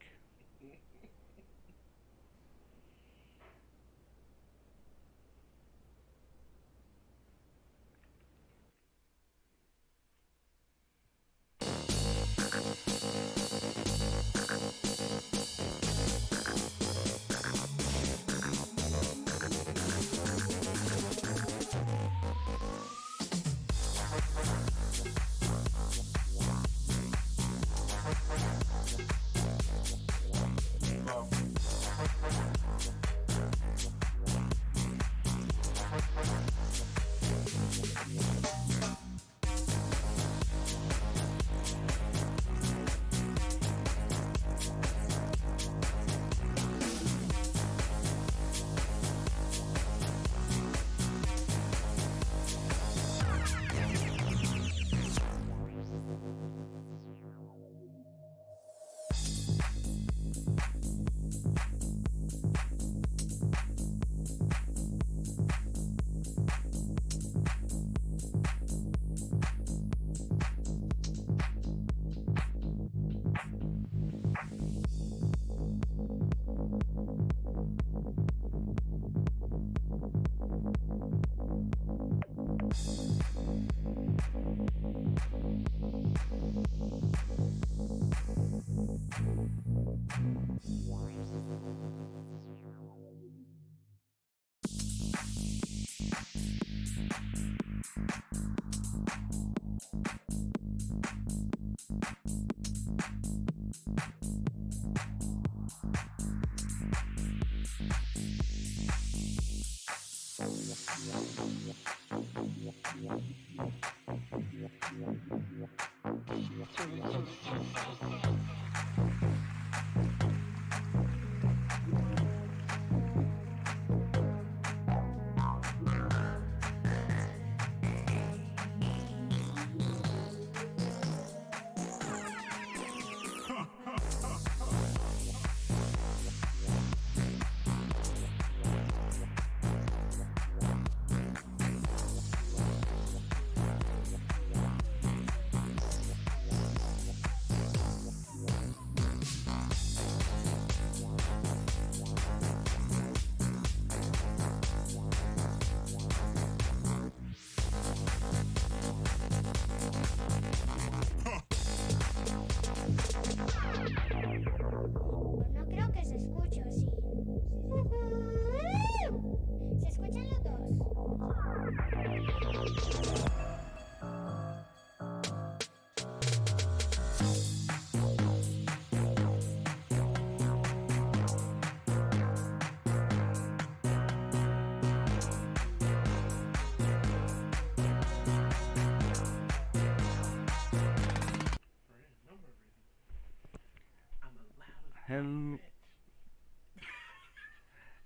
No creo que se escuche, ¿o sí? ¿Se escuchan los dos?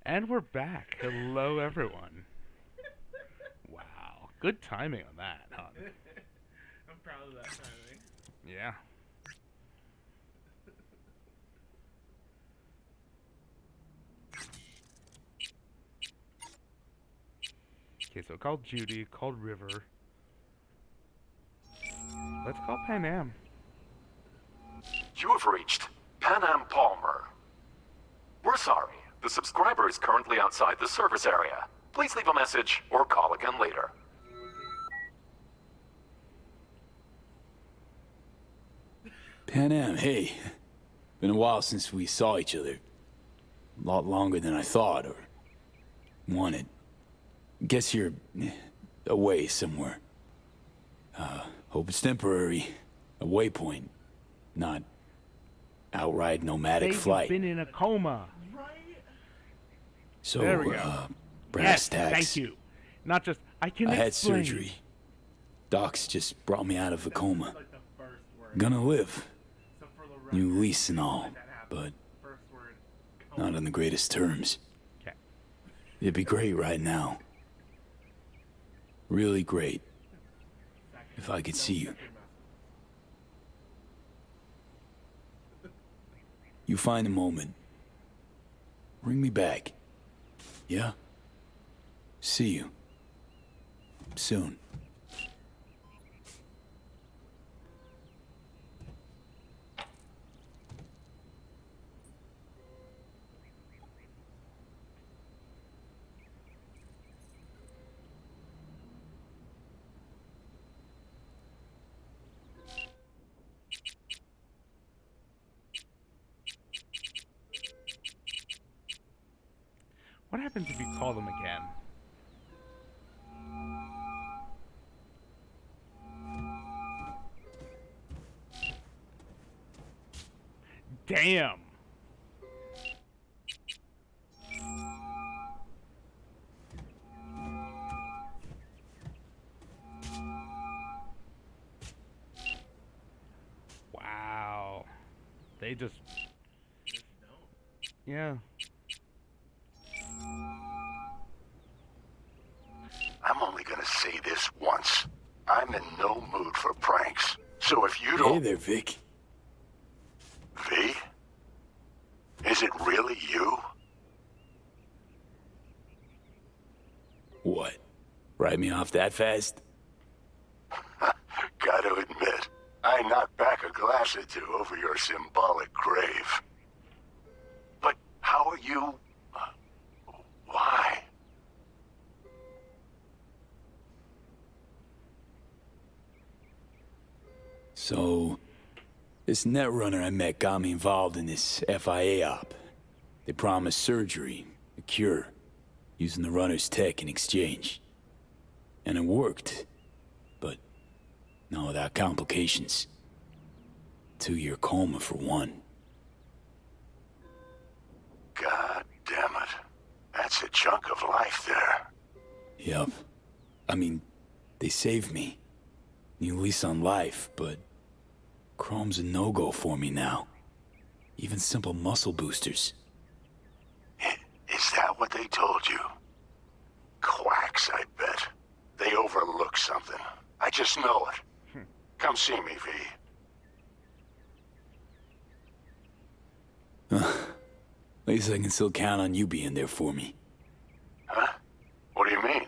And we're back. Hello, everyone. Wow, good timing on that, huh? I'm proud of that timing. Yeah. Okay, so called Judy, called River. Let's call Pan Am. You have reached Pan Am Palmer. We're sorry. The subscriber is currently outside the service area. Please leave a message or call again later. Pan Am, hey. Been a while since we saw each other. A lot longer than I thought or wanted. Guess you're away somewhere. Hope it's temporary. A waypoint. Not outright nomadic flight. You've been in a coma. So, there we go. Brass yes, tacks. Thank you. Not just, I had explain. surgery. Docs just brought me out of a coma. Gonna live. New lease and all, but not on the greatest terms. It'd be great right now. Really great. If I could see you. You find a moment. Bring me back. Yeah? See you. Soon. What happens if you call them again? Damn! Wow. They just... Yeah. I'm only gonna say this once. I'm in no mood for pranks. So if you don't... Hey there, Vic. V? Is it really you? What? Write me off that fast? Gotta admit, I knocked back a glass or two over your symbolic grave. But how are you... Why? So, this netrunner I met got me involved in this FIA op. They promised surgery, a cure, using the runner's tech in exchange. And it worked. But, not without complications. 2-year coma for one. God damn it. That's a chunk of life there. Yep. I mean, they saved me. New lease on life, but... Chrome's a no-go for me now. Even simple muscle boosters. Is that what they told you? Quacks, I bet. They overlook something. I just know it. Come see me, V. At least I can still count on you being there for me. Huh? What do you mean?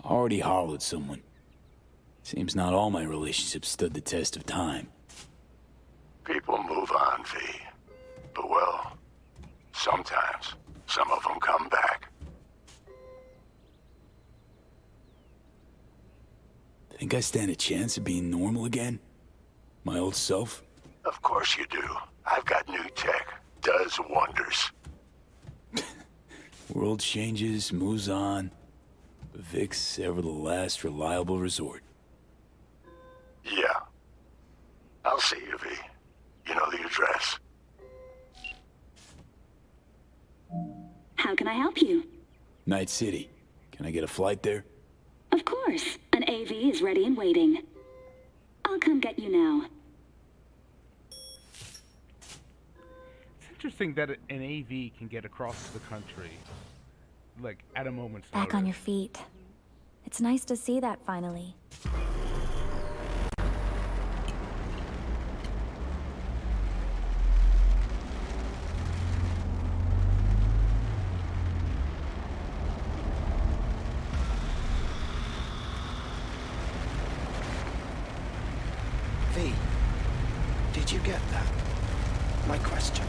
Already hollowed someone. Seems not all my relationships stood the test of time. People move on, V. But well, sometimes some of them come back. Think I stand a chance of being normal again? My old self? Of course you do. I've got new tech. Does wonders. World changes, moves on. But Vic's ever the last reliable resort. Yeah. I'll see you, V. You know the address. How can I help you? Night City. Can I get a flight there? Of course. An AV is ready and waiting. I'll come get you now. It's interesting that an AV can get across the country, like, at a moment's Back notice. on your feet. It's nice to see that finally. V, did you get that? My question.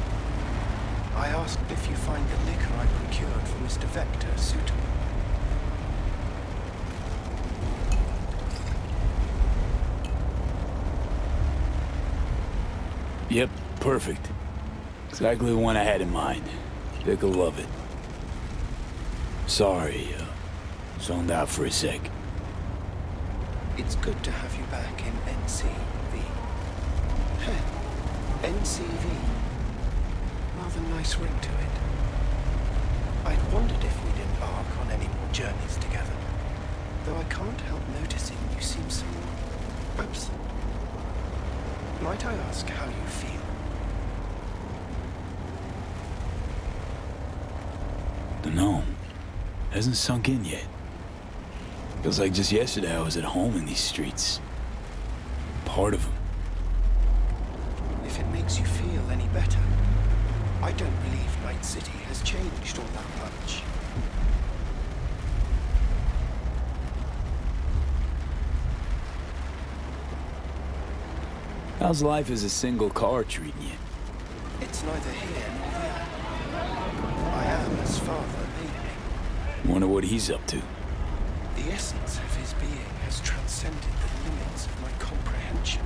I asked if you find the liquor I procured for Mr. Vector suitable. Yep, perfect. Exactly the one I had in mind. Vic will love it. Sorry, zoned out for a sec. It's good to have you back in NCV. NCV. Rather nice ring to it. I'd wondered if we'd embark on any more journeys together. Though I can't help noticing you seem somewhat absent. Might I ask how you feel? Dunno. Hasn't sunk in yet. Feels like just yesterday I was at home in these streets. Part of them. If it makes makes you feel any better, I don't believe Night City has changed all that much. How's life as a single car treating you? It's neither here nor there. I am as father made me. Wonder what he's up to. The essence of his being has transcended the limits of my comprehension.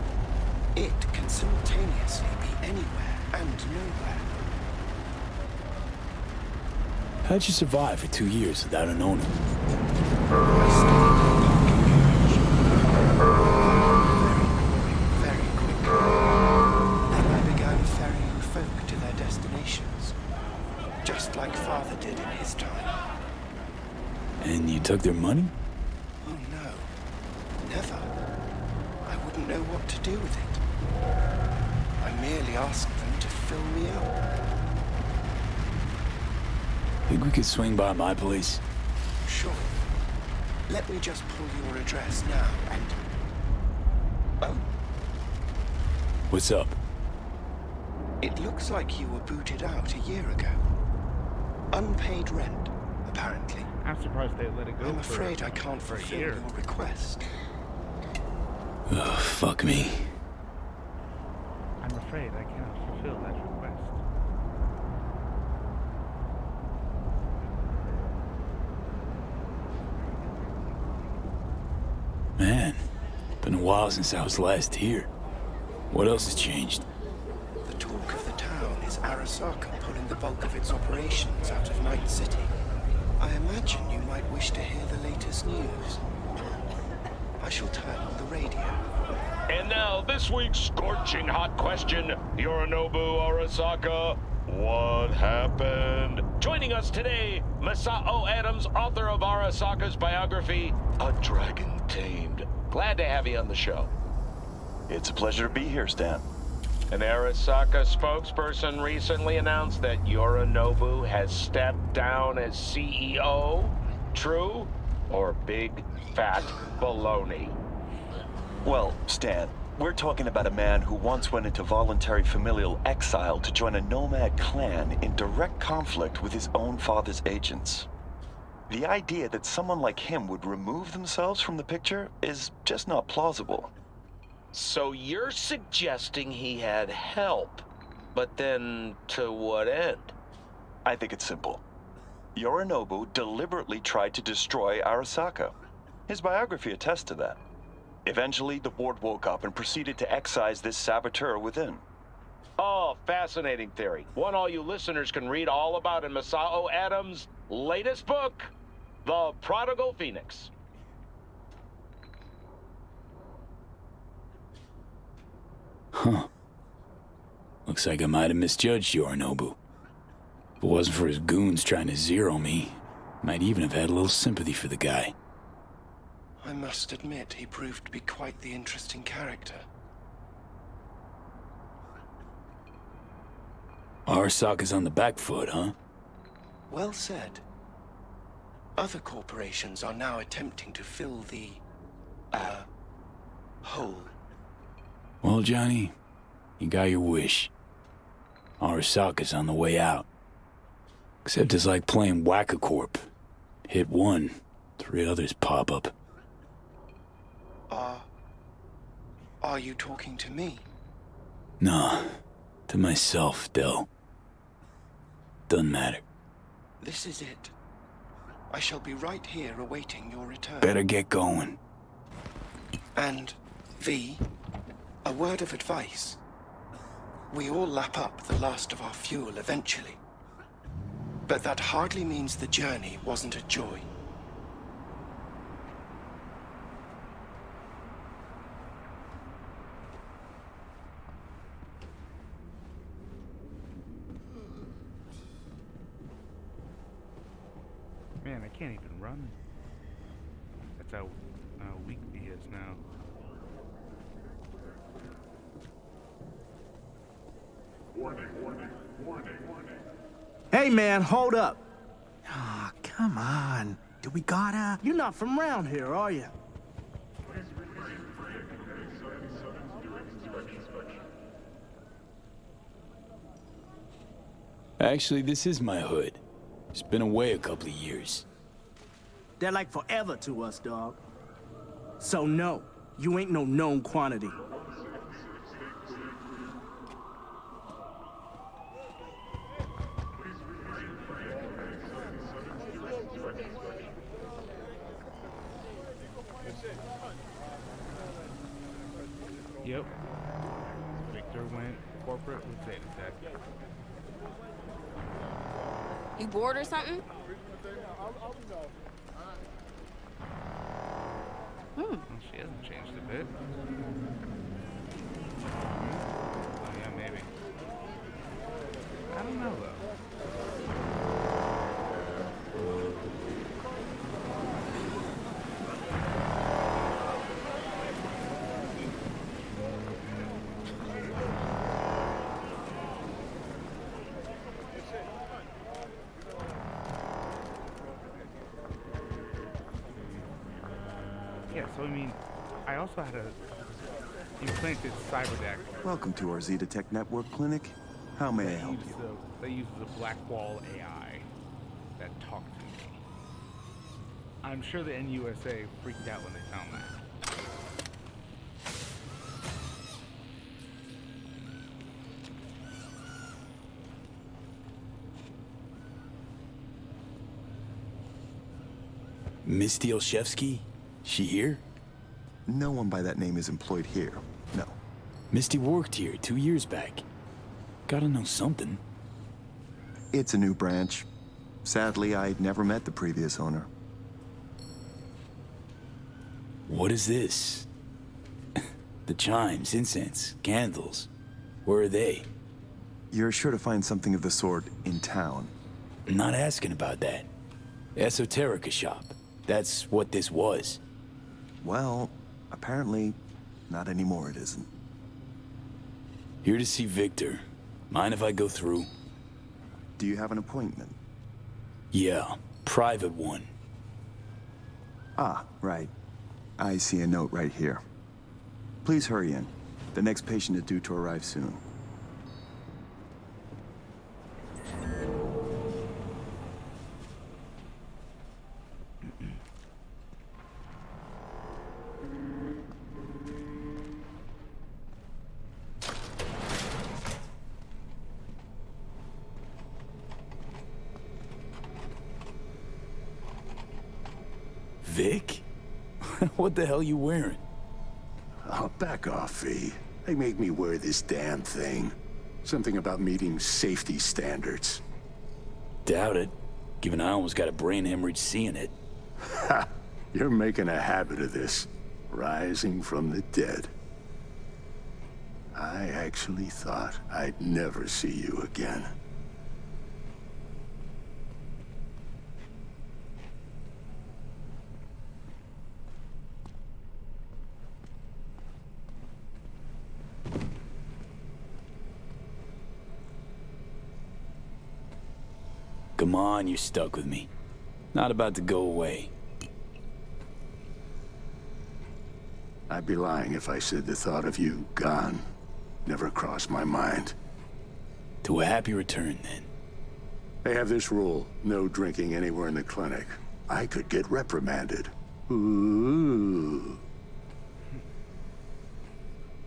It can simultaneously be anywhere and nowhere. How'd you survive for 2 years without an owner? Very quickly. Then I began ferrying folk to their destinations, just like father did in his time. And you took their money? Oh no, never. I wouldn't know what to do with it. I merely asked them to fill me up. Think we could swing by my place? Sure. Let me just pull your address now and... Oh? What's up? It looks like you were booted out a year ago. Unpaid rent, apparently. I'm surprised they let it go. I'm afraid I can't fulfill your request. Oh, fuck me. I'm afraid I cannot fulfill that request. Man, been a while since I was last here. What else has changed? The talk of the town is Arasaka pulling the bulk of its operations out of Night City. I imagine you might wish to hear the latest news. I shall turn on the radio. And now, this week's scorching hot question. Yorinobu Arasaka, what happened? Joining us today, Masao Adams, author of Arasaka's biography, A Dragon Tamed. Glad to have you on the show. It's a pleasure to be here, Stan. An Arasaka spokesperson recently announced that Yorinobu has stepped down as CEO. True or big, fat baloney? Well, Stan, we're talking about a man who once went into voluntary familial exile to join a nomad clan in direct conflict with his own father's agents. The idea that someone like him would remove themselves from the picture is just not plausible. So you're suggesting he had help, but then to what end? I think it's simple. Yorinobu deliberately tried to destroy Arasaka. His biography attests to that. Eventually, the board woke up and proceeded to excise this saboteur within. Oh, fascinating theory. One all you listeners can read all about in Masao Adams' latest book, The Prodigal Phoenix. Huh. Looks like I might have misjudged Yorinobu. If it wasn't for his goons trying to zero me, might even have had a little sympathy for the guy. I must admit, he proved to be quite the interesting character. Arasaka's on the back foot, huh? Well said. Other corporations are now attempting to fill the, hole. Well, Johnny, you got your wish. Arasaka's on the way out. Except it's like playing Whack-A-Corp. Hit one, 3 others pop up. Are you talking to me? Nah, to myself, Del. Doesn't matter. This is it. I shall be right here awaiting your return. Better get going. And, V, a word of advice. We all lap up the last of our fuel eventually. But that hardly means the journey wasn't a joy. Man, I can't even run. That's how weak he is now. Warning, warning, warning, warning. Hey, man, hold up. Ah, come on. Do we gotta? You're not from around here, are you? Actually, this is my hood. It's been away a couple of years. They're like forever to us, dog. So no, you ain't no known quantity. Yep. Victor went corporate with Zeta Tech. You bored or something? Well, she hasn't changed a bit. Oh yeah, maybe. I don't know though. Yeah, so I mean, I also had a implanted cyberdeck. Welcome to our Zeta Tech Network clinic. How may I help you? That uses a Blackwall AI that talked to me. I'm sure the NUSA freaked out when they found that. Misty Olszewski? She here? No one by that name is employed here. No. Misty worked here 2 years back. Gotta know something. It's a new branch. Sadly, I'd never met the previous owner. What is this? The chimes, incense, candles. Where are they? You're sure to find something of the sort in town. I'm not asking about that. Esoterica shop. That's what this was. Well, apparently, not anymore it isn't. Here to see Victor. Mind if I go through? Do you have an appointment? Yeah, private one. Ah, right. I see a note right here. Please hurry in. The next patient is due to arrive soon. Vic? What the hell you wearing? Oh, back off, V. They make me wear this damn thing. Something about meeting safety standards. Doubt it, given I almost got a brain hemorrhage seeing it. Ha! You're making a habit of this. Rising from the dead. I actually thought I'd never see you again. Come on, you're stuck with me. Not about to go away. I'd be lying if I said the thought of you gone never crossed my mind. To a happy return, then. They have this rule, no drinking anywhere in the clinic. I could get reprimanded. Ooh.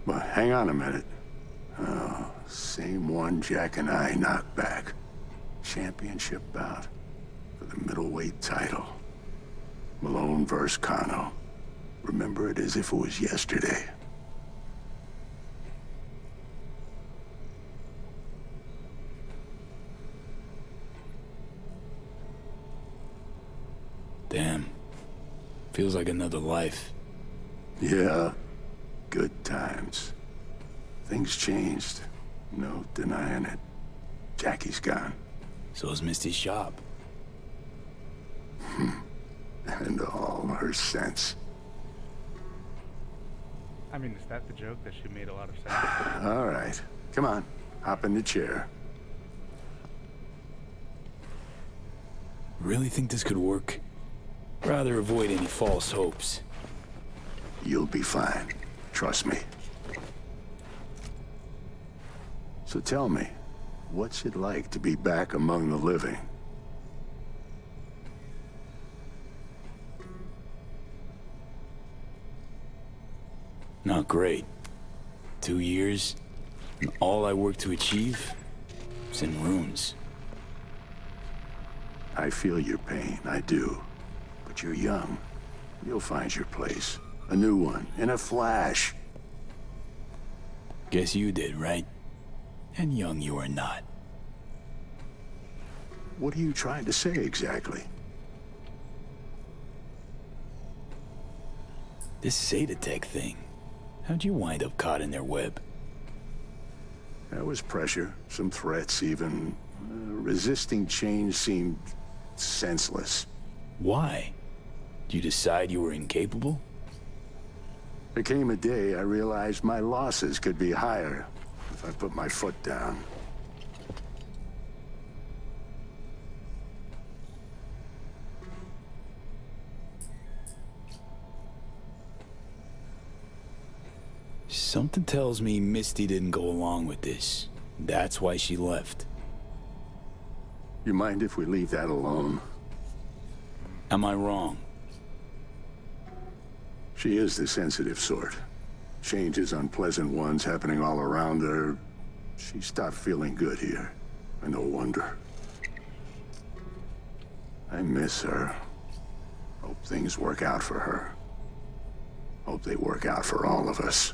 But hang on a minute. Oh, same one Jack and I knocked back. Championship bout for the middleweight title. Malone versus Kano. Remember it as if it was yesterday. Damn. Feels like another life. Yeah. Good times. Things changed. No denying it. Jackie's gone. So is Misty's shop. And all her sense. I mean, is that the joke that she made a lot of sense? All right. Come on. Hop in the chair. Really think this could work? Rather avoid any false hopes. You'll be fine. Trust me. So tell me, What's it like to be back among the living? Not great. 2 years, and all I worked to achieve is in ruins. I feel your pain, I do. But you're young. You'll find your place. A new one, in a flash. Guess you did, right? And young you are not. What are you trying to say exactly? This Zetatech thing. How'd you wind up caught in their web? There was pressure, some threats even. Resisting change seemed senseless. Why? Did you decide you were incapable? There came a day I realized my losses could be higher if I put my foot down. Something tells me Misty didn't go along with this. That's why she left. You mind if we leave that alone? Am I wrong? She is the sensitive sort. Changes, unpleasant ones happening all around her. She stopped feeling good here. And no wonder. I miss her. Hope things work out for her. Hope they work out for all of us.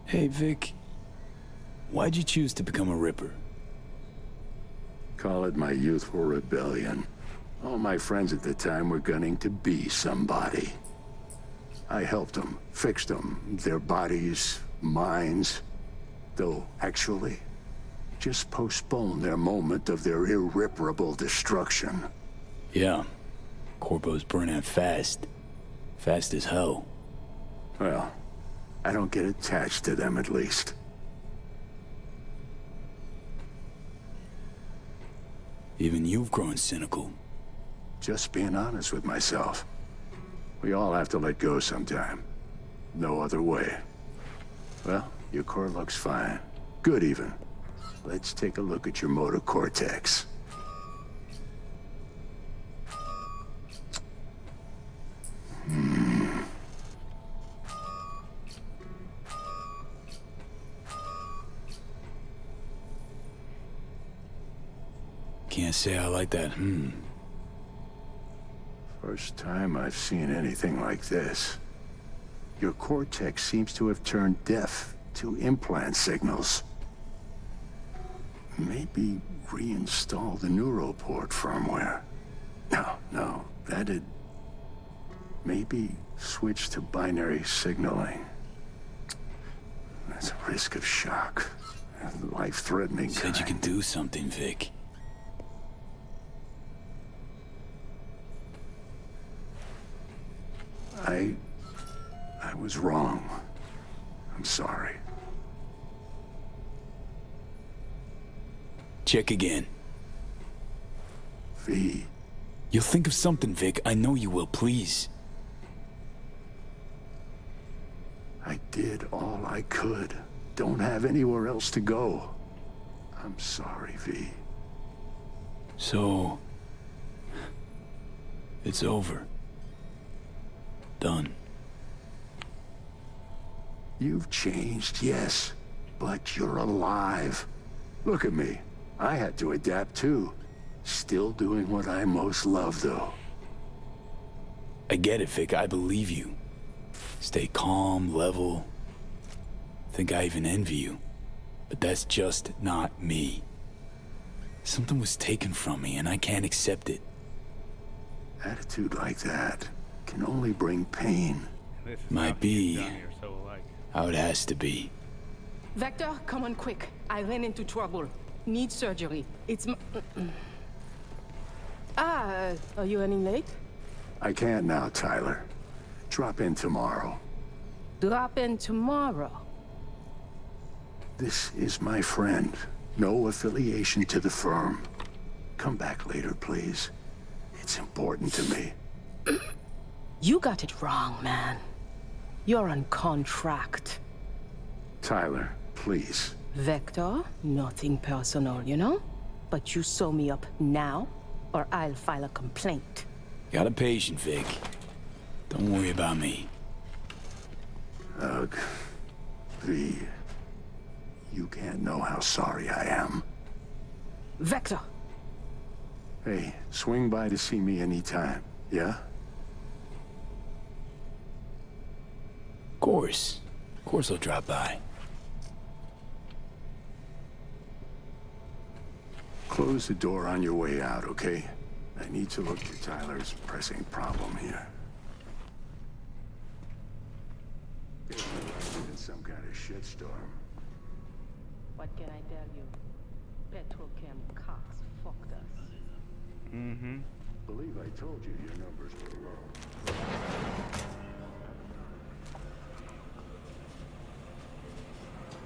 Hey, Vic. Why'd you choose to become a Ripper? Call it my youthful rebellion. All my friends at the time were gunning to be somebody. I helped them, fixed them, their bodies, minds. Though, actually, just postponed their moment of their irreparable destruction. Yeah. Corpos burn out fast. Fast as hell. Well, I don't get attached to them at least. Even you've grown cynical. Just being honest with myself. We all have to let go sometime. No other way. Well, your core looks fine. Good even. Let's take a look at your motor cortex. Can't say I like that, First time I've seen anything like this. Your cortex seems to have turned deaf to implant signals. Maybe reinstall the neuroport firmware. No, that'd... Maybe switch to binary signaling. That's a risk of shock. Life-threatening kind. Said you could do something, Vic. I was wrong. I'm sorry. Check again. V. You'll think of something, Vic. I know you will, please. I did all I could. Don't have anywhere else to go. I'm sorry, V. So... it's over. Done. You've changed, yes, but you're alive. Look at me. I had to adapt too. Still doing what I most love, though. I get it, Vic. I believe you. Stay calm, level. Think I even envy you. But that's just not me. Something was taken from me, and I can't accept it. Attitude like that can only bring pain. Might be how it has to be. Vector, come on quick. I ran into trouble. Need surgery. It's are you running late? I can't now, Tyler. Drop in tomorrow. Drop in tomorrow. This is my friend. No affiliation to the firm. Come back later, please. It's important to me. You got it wrong, man. You're on contract. Tyler, please. Vector, nothing personal, you know? But you sew me up now, or I'll file a complaint. Got a patient, Vic. Don't worry about me. Ugh. V. You can't know how sorry I am. Vector! Hey, swing by to see me anytime, yeah? Of course. Of course I'll drop by. Close the door on your way out, okay? I need to look for Tyler's pressing problem here. It's in some kind of shitstorm. What can I tell you? Petrochem Cox fucked us. Mm-hmm. Believe I told you your numbers were low.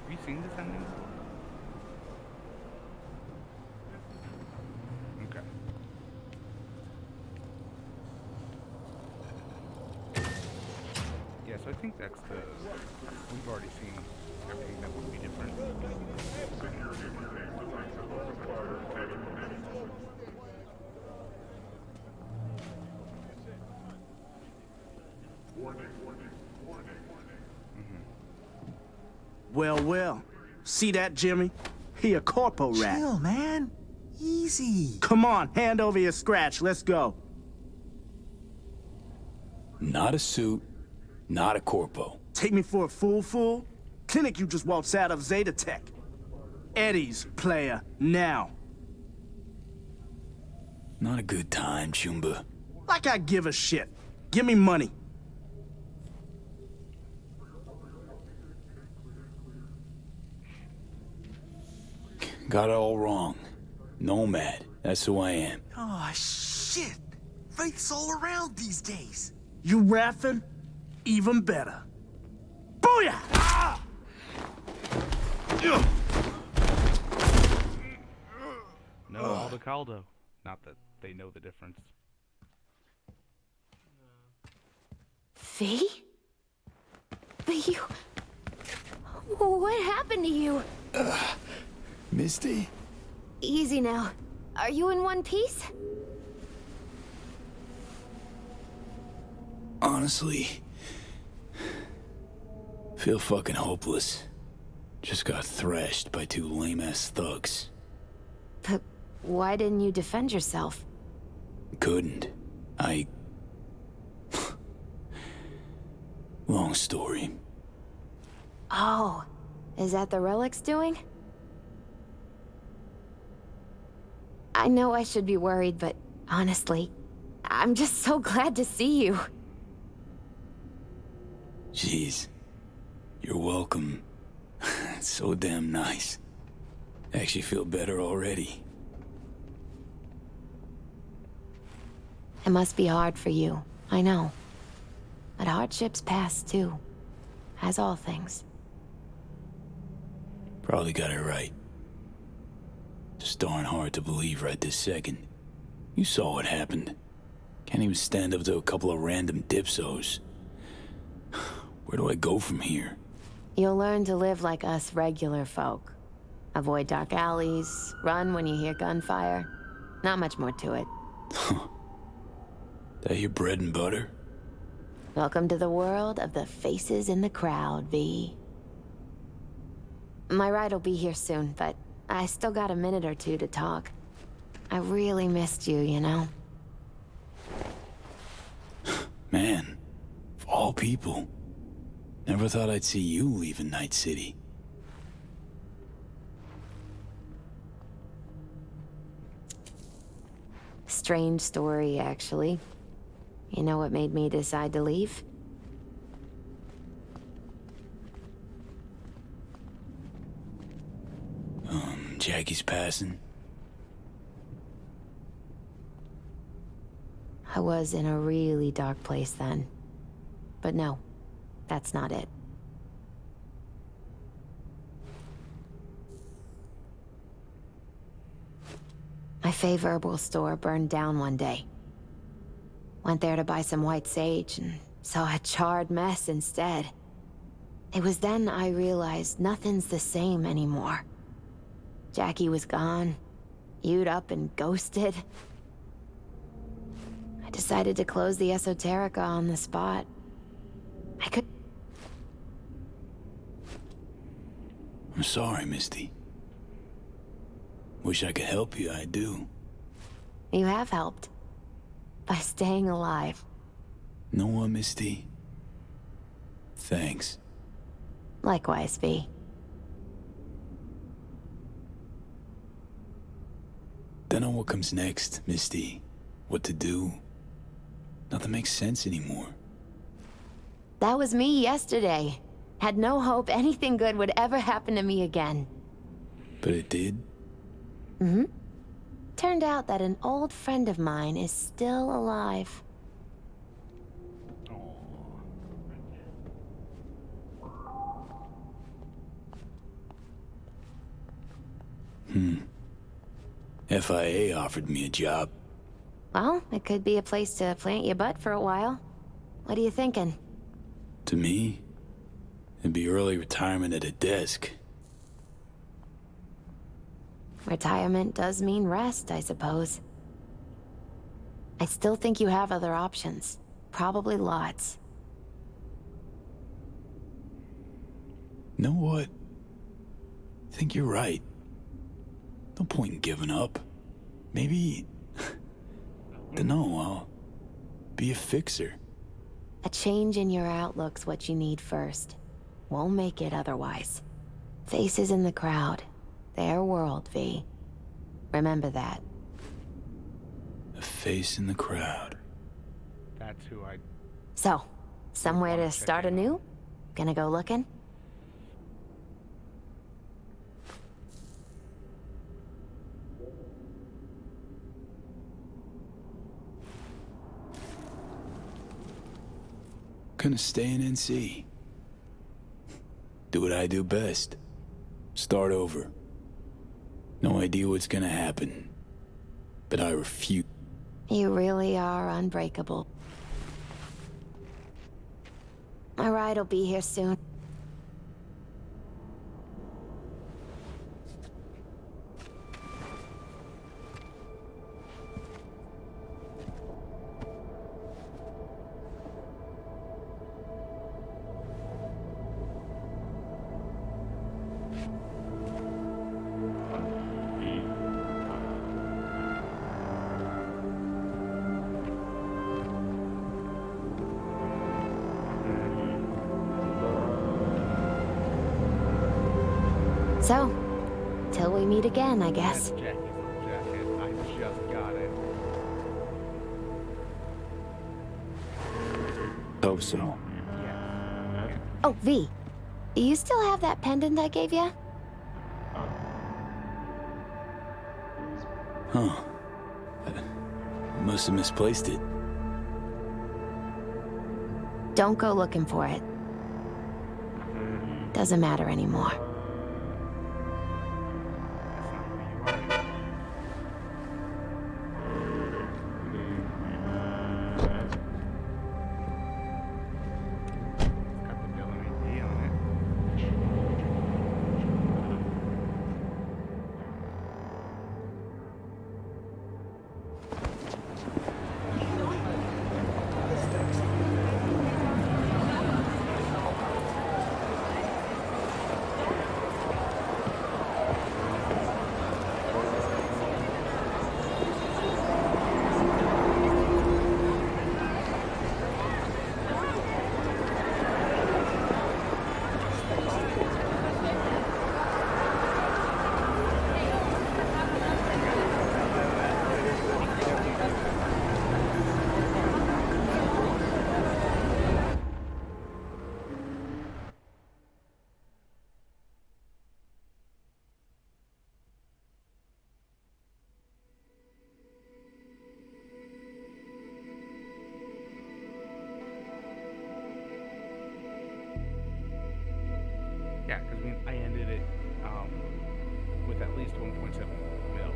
Have you seen this ending? Okay. Yeah, so I think that's the... We've already seen everything that would be different. Well, well. See that, Jimmy? He a corpo rat. Chill, man. Easy. Come on, hand over your scratch. Let's go. Not a suit, not a corpo. Take me for a fool? Clinic you just waltzed out of Zeta Tech. Eddie's, player, now. Not a good time, Chumba. Like I give a shit. Give me money. Got it all wrong. Nomad, that's who I am. Oh, shit. Faith's all around these days. You raffing? Even better. Booyah! Ah! No Aldo Caldo. Not that they know the difference. V? But you... What happened to you? Misty? Easy now. Are you in one piece? Honestly, feel fucking hopeless. Just got thrashed by two lame-ass thugs. But why didn't you defend yourself? Couldn't. Long story. Oh, is that the Relic's doing? I know I should be worried, but honestly, I'm just so glad to see you. Jeez. You're welcome. It's so damn nice. Actually feel better already. It must be hard for you, I know. But hardships pass too, as all things. Probably got it right. Just darn hard to believe right this second. You saw what happened. Can't even stand up to a couple of random dipsos. Where do I go from here? You'll learn to live like us regular folk. Avoid dark alleys, run when you hear gunfire. Not much more to it. That your bread and butter? Welcome to the world of the faces in the crowd, V. My ride will be here soon, but I still got a minute or two to talk. I really missed you, you know? Man, of all people. Never thought I'd see you leaving Night City. Strange story, actually. You know what made me decide to leave? Jackie's passing. I was in a really dark place then. But no, that's not it. My fave herbal store burned down one day. Went there to buy some white sage and saw a charred mess instead. It was then I realized nothing's the same anymore. Jackie was gone, You'd up and ghosted. I decided to close the Esoterica on the spot. I could... I'm sorry, Misty. Wish I could help you, I do. You have helped. By staying alive. Know what, Misty? Thanks. Likewise, V. Don't know what comes next, Misty. What to do. Nothing makes sense anymore. That was me yesterday. Had no hope anything good would ever happen to me again. But it did? Mm-hmm. Turned out that an old friend of mine is still alive. FIA offered me a job. Well, it could be a place to plant your butt for a while. What are you thinking? To me, it'd be early retirement at a desk. Retirement does mean rest, I suppose. I still think you have other options. Probably lots. Know what? I think you're right. No point in giving up. Maybe... Dunno, I'll be a fixer. A change in your outlook's what you need first. Won't make it otherwise. Faces in the crowd. Their world, V. Remember that. A face in the crowd. That's who I... So, somewhere to start anew? Gonna go looking? Gonna stay in NC. Do what I do best. Start over. No idea what's gonna happen. But I refuse. You really are unbreakable. My ride'll be here soon. So, till we meet again, I guess. That's Jackie's little jacket. I just got it. Hope so. Oh, V. You still have that pendant I gave you? Huh. Must have misplaced it. Don't go looking for it. Doesn't matter anymore. Yeah, because I ended it with at least 1.7 mil.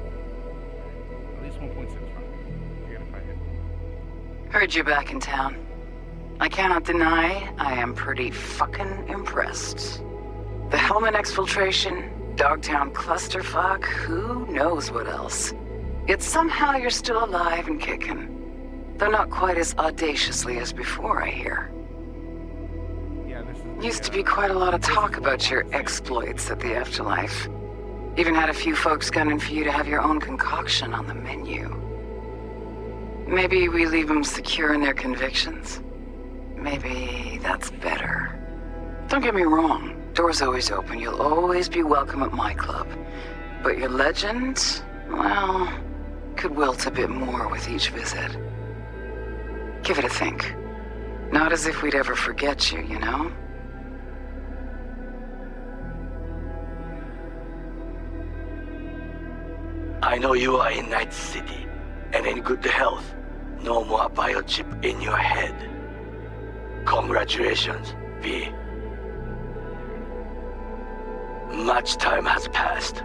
At least 1.65. Forget if I hit. Heard you're back in town. I cannot deny I am pretty fucking impressed. The helmet exfiltration, Dogtown clusterfuck, who knows what else. Yet somehow you're still alive and kicking. Though not quite as audaciously as before, I hear. Yeah, this is Used to be quite a lot of talk about your exploits at the afterlife. Even had a few folks gunning for you to have your own concoction on the menu. Maybe we leave them secure in their convictions. Maybe that's better. Don't get me wrong. Door's always open. You'll always be welcome at my club. But your legend, well, could wilt a bit more with each visit. Give it a think. Not as if we'd ever forget you, you know? I know you are in Night City, and in good health. No more biochip in your head. Congratulations, V. Much time has passed.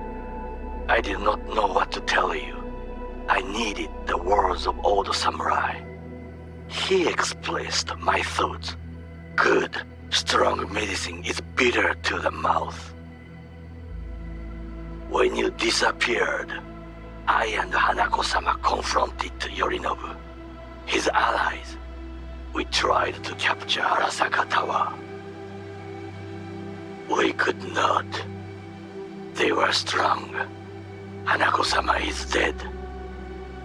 I did not know what to tell you. I needed the words of old samurai. He expressed my thoughts. Good, strong medicine is bitter to the mouth. When you disappeared, I and Hanako-sama confronted Yorinobu, his allies. We tried to capture Arasaka Tower. We could not. They were strong. Hanako-sama is dead.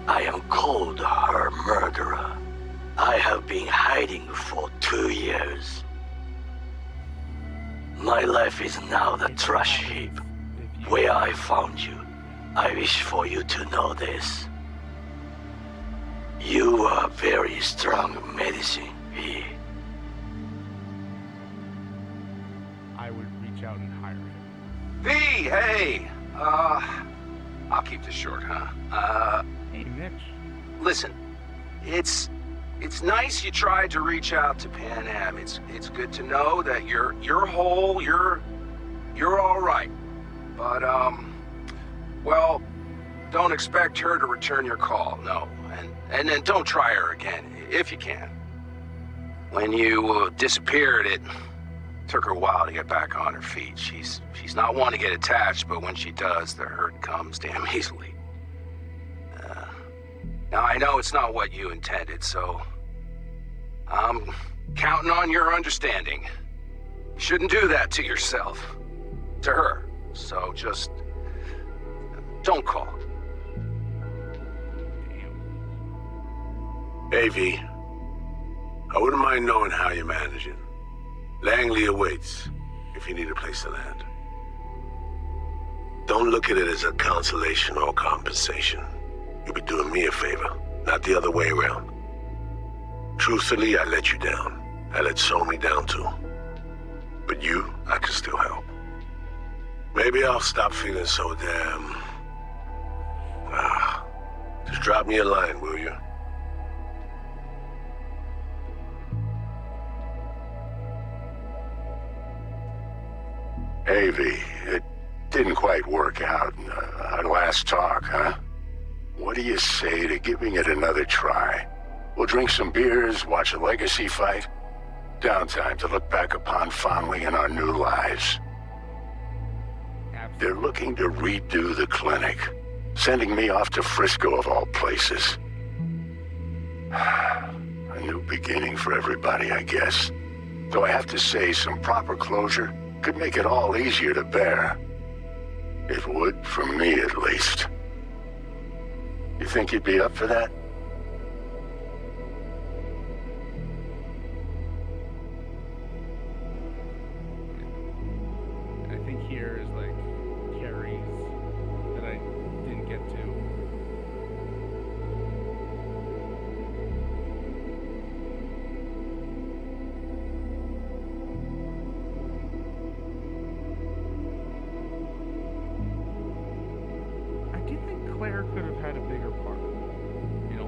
I am called her murderer. I have been hiding for 2 years. My life is now the trash heap where I found you. I wish for you to know this. You are very strong medicine, V. I would reach out and hire him. V, hey! I'll keep this short, huh? Hey, Mitch. Listen, it's nice you tried to reach out to Pan Am. It's good to know that you're whole, you're all right. But, well, don't expect her to return your call, no. And then don't try her again, if you can. When you disappeared, it took her a while to get back on her feet. She's not one to get attached, but when she does, the hurt comes damn easily. Now, I know it's not what you intended, so I'm counting on your understanding. You shouldn't do that to yourself, to her. So just don't call. Hey, V. I wouldn't mind knowing how you're managing. Langley awaits, if you need a place to land. Don't look at it as a consolation or compensation. You'll be doing me a favor, not the other way around. Truthfully, I let you down. I let Somi down too. But you, I can still help. Maybe I'll stop feeling so damn... just drop me a line, will you? Hey, V, it didn't quite work out our last talk, huh? What do you say to giving it another try? We'll drink some beers, watch a legacy fight. Downtime to look back upon fondly in our new lives. They're looking to redo the clinic, sending me off to Frisco of all places. A new beginning for everybody, I guess. Though I have to say, some proper closure could make it all easier to bear. It would, for me at least. You think you'd be up for that? I think here is like carries that I didn't get to. I do think Claire could have had a bigger part. You know,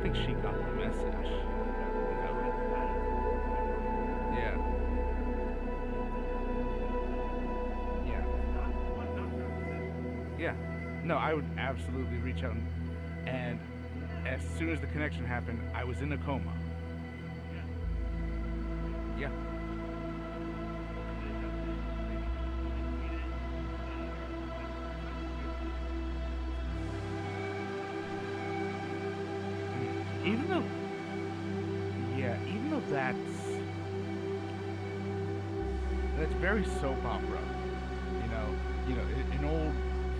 think she got the message. No. Yeah. Yeah. Yeah. No, I would absolutely reach out and as soon as the connection happened, I was in a coma. Yeah. Even though that's very soap opera. An old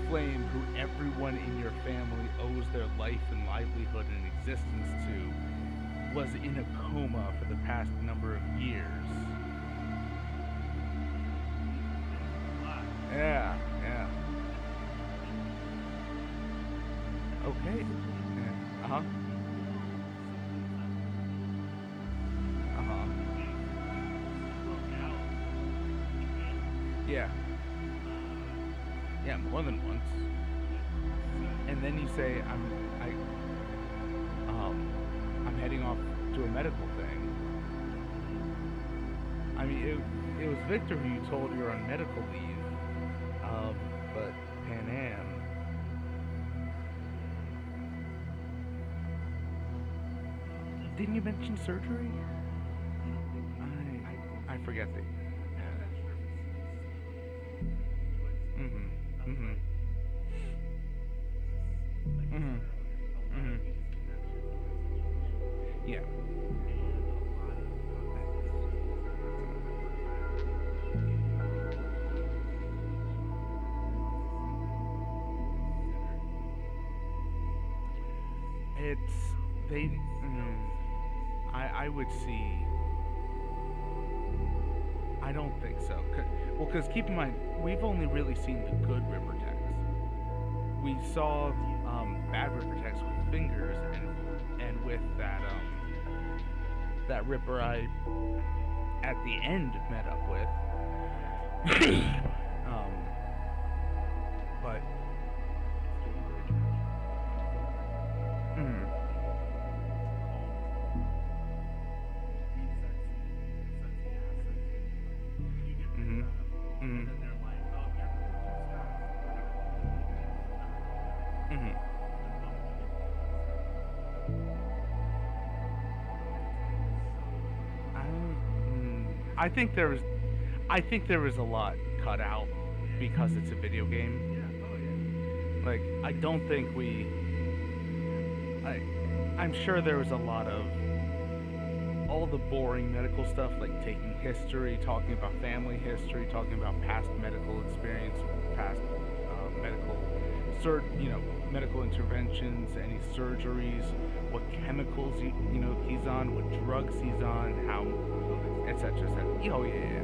flame who everyone in your family owes their life and livelihood and existence to was in a coma for the past number of years. Yeah. Okay. Yeah. Uh-huh. Yeah. Yeah, more than once. And then you say, I'm heading off to a medical thing. I mean, it was Victor who you told you're on medical leave. But Pan Am. Didn't you mention surgery? I forget the. Yeah. I would see. I don't think so. Well, because keep in mind, we've only really seen the good Ripper techs. We saw bad Ripper techs with fingers and with that Ripper I at the end met up with. But I think there was a lot cut out because it's a video game. Like, I don't think I'm sure there was a lot of all the boring medical stuff, like taking history, talking about family history, talking about past medical experience, past medical interventions, any surgeries, what chemicals he's on, what drugs he's on, how, etc. Oh yeah.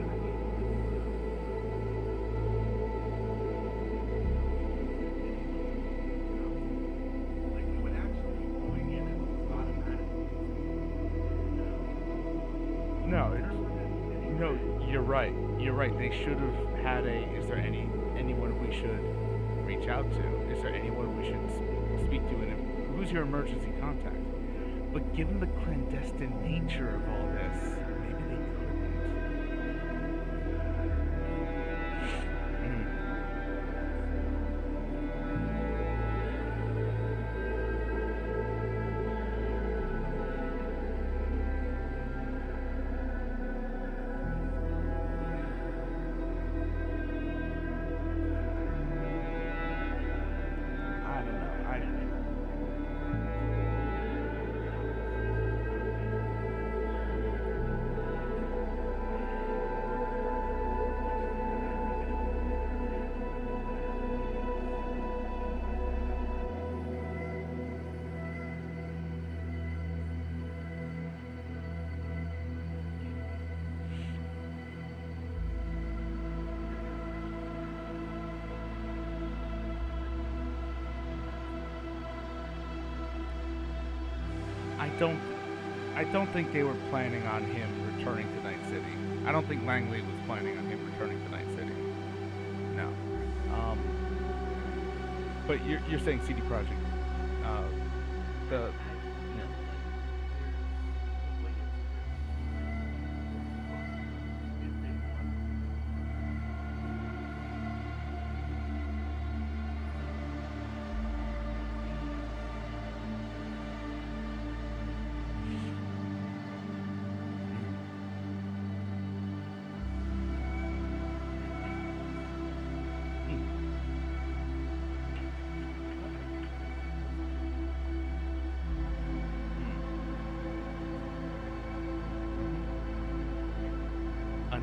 No, you're right. You're right. They should have had is there anyone we should reach out to? Is there anyone we should speak to? And who's your emergency contact? But given the clandestine nature of all this, maybe they couldn't. I don't think they were planning on him returning to Night City. I don't think Langley was planning on him returning to Night City. No. But you're saying CD Projekt,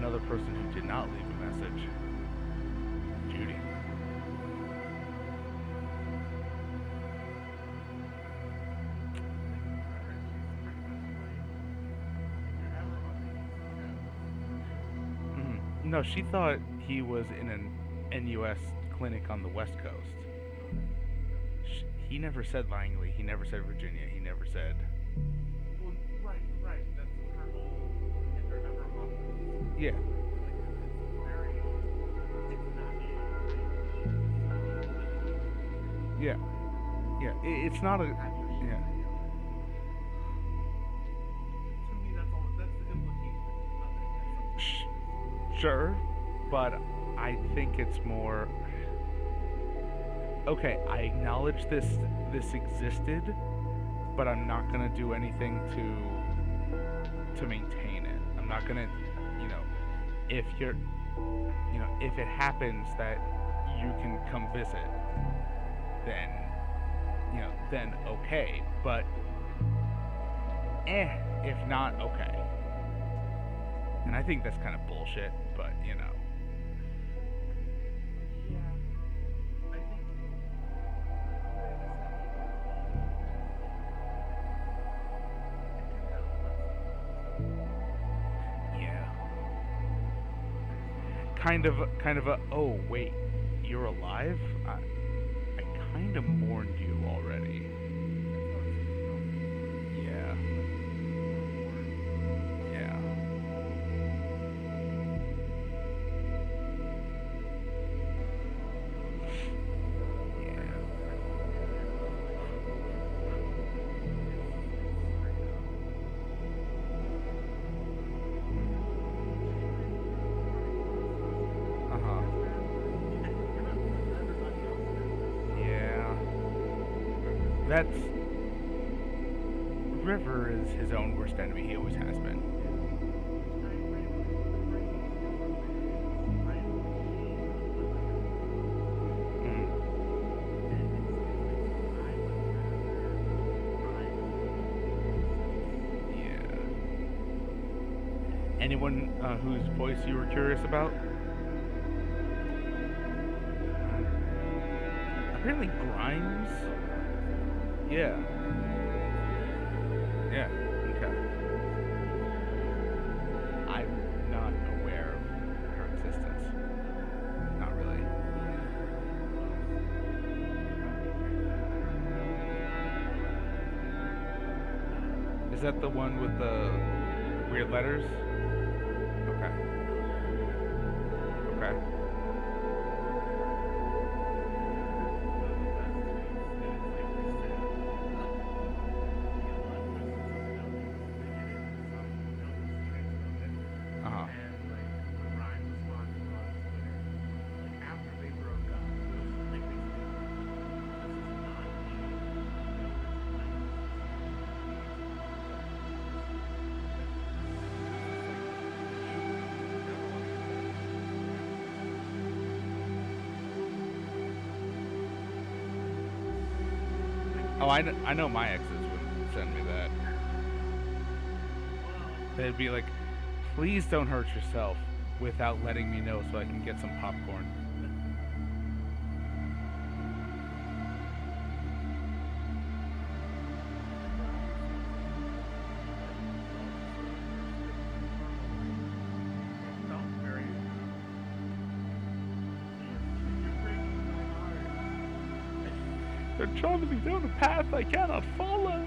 another person who did not leave a message. Judy. No, she thought he was in an NUS clinic on the West Coast. He never said Langley. He never said Virginia. He never said. Well, right. That's her whole. If you're ever on. Yeah. Yeah. Yeah. It's not a. Yeah. To me, that's all. That's the implication of it. Sure, but I think it's more. Okay, I acknowledge this existed, but I'm not gonna do anything to maintain it. I'm not gonna, if you're, if it happens that you can come visit, then, then okay. But, if not, okay. And I think that's kind of bullshit, but kind of a, oh wait, you're alive? I kind of mourned you already. Yeah. Yeah. That's... River is his own worst enemy. He always has been. Yeah. Anyone whose voice you were curious about? Apparently Grimes? Yeah. Yeah, okay. I'm not aware of her existence. Not really. Is that the one with the weird letters? Okay. Okay. Oh, I know my exes would send me that. They'd be like, please don't hurt yourself without letting me know so I can get some popcorn. They're traveling down a path I cannot follow.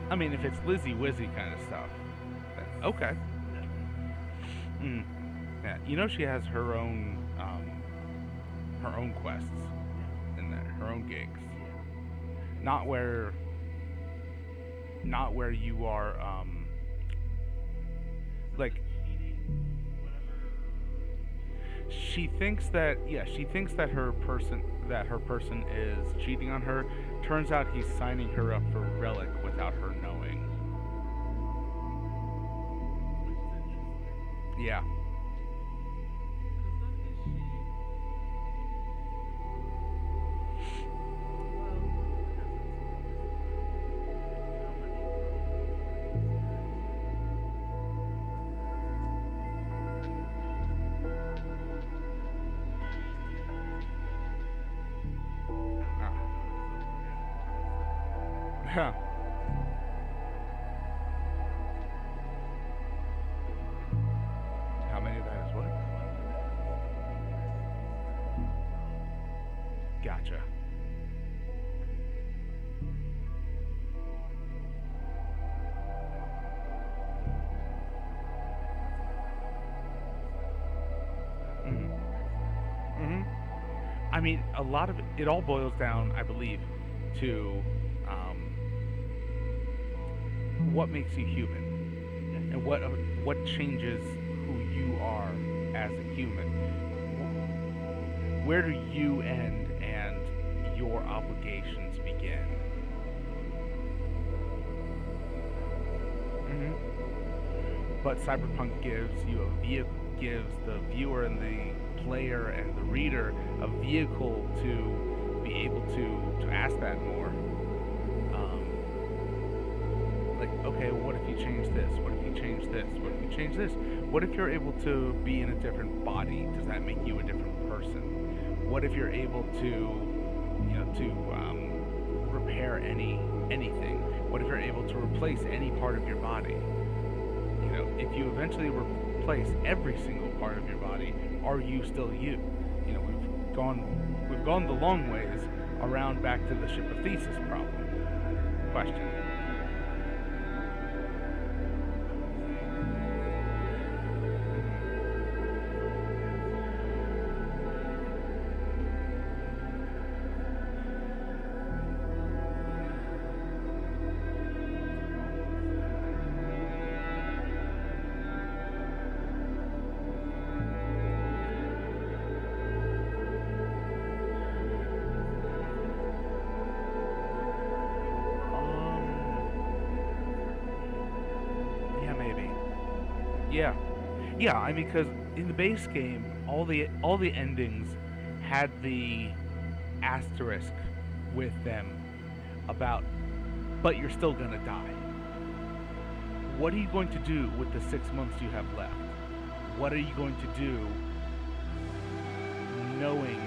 I mean, if it's Lizzie Wizzy kind of stuff, then okay. Yeah, she has her own quests in there, her own gigs. Not where you are, like, she thinks that her person is cheating on her. Turns out he's signing her up for Relic without her knowing. Yeah. Huh. How many of that is what? Gotcha. I mean, a lot of it all boils down, I believe, to what makes you human, and what changes who you are as a human. Where do you end and your obligations begin? But Cyberpunk gives you a vehicle, gives the viewer and the player and the reader a vehicle to be able to ask that more. Like, okay, what if you change this? What if you change this? What if you change this? What if you're able to be in a different body? Does that make you a different person? What if you're able to repair anything? What if you're able to replace any part of your body? If you eventually replace every single part of your body, are you still you? We've gone the long ways around back to the ship of Theseus question. Yeah, I mean, because in the base game, all the endings had the asterisk with them about, but you're still gonna die. What are you going to do with the 6 months you have left? What are you going to do knowing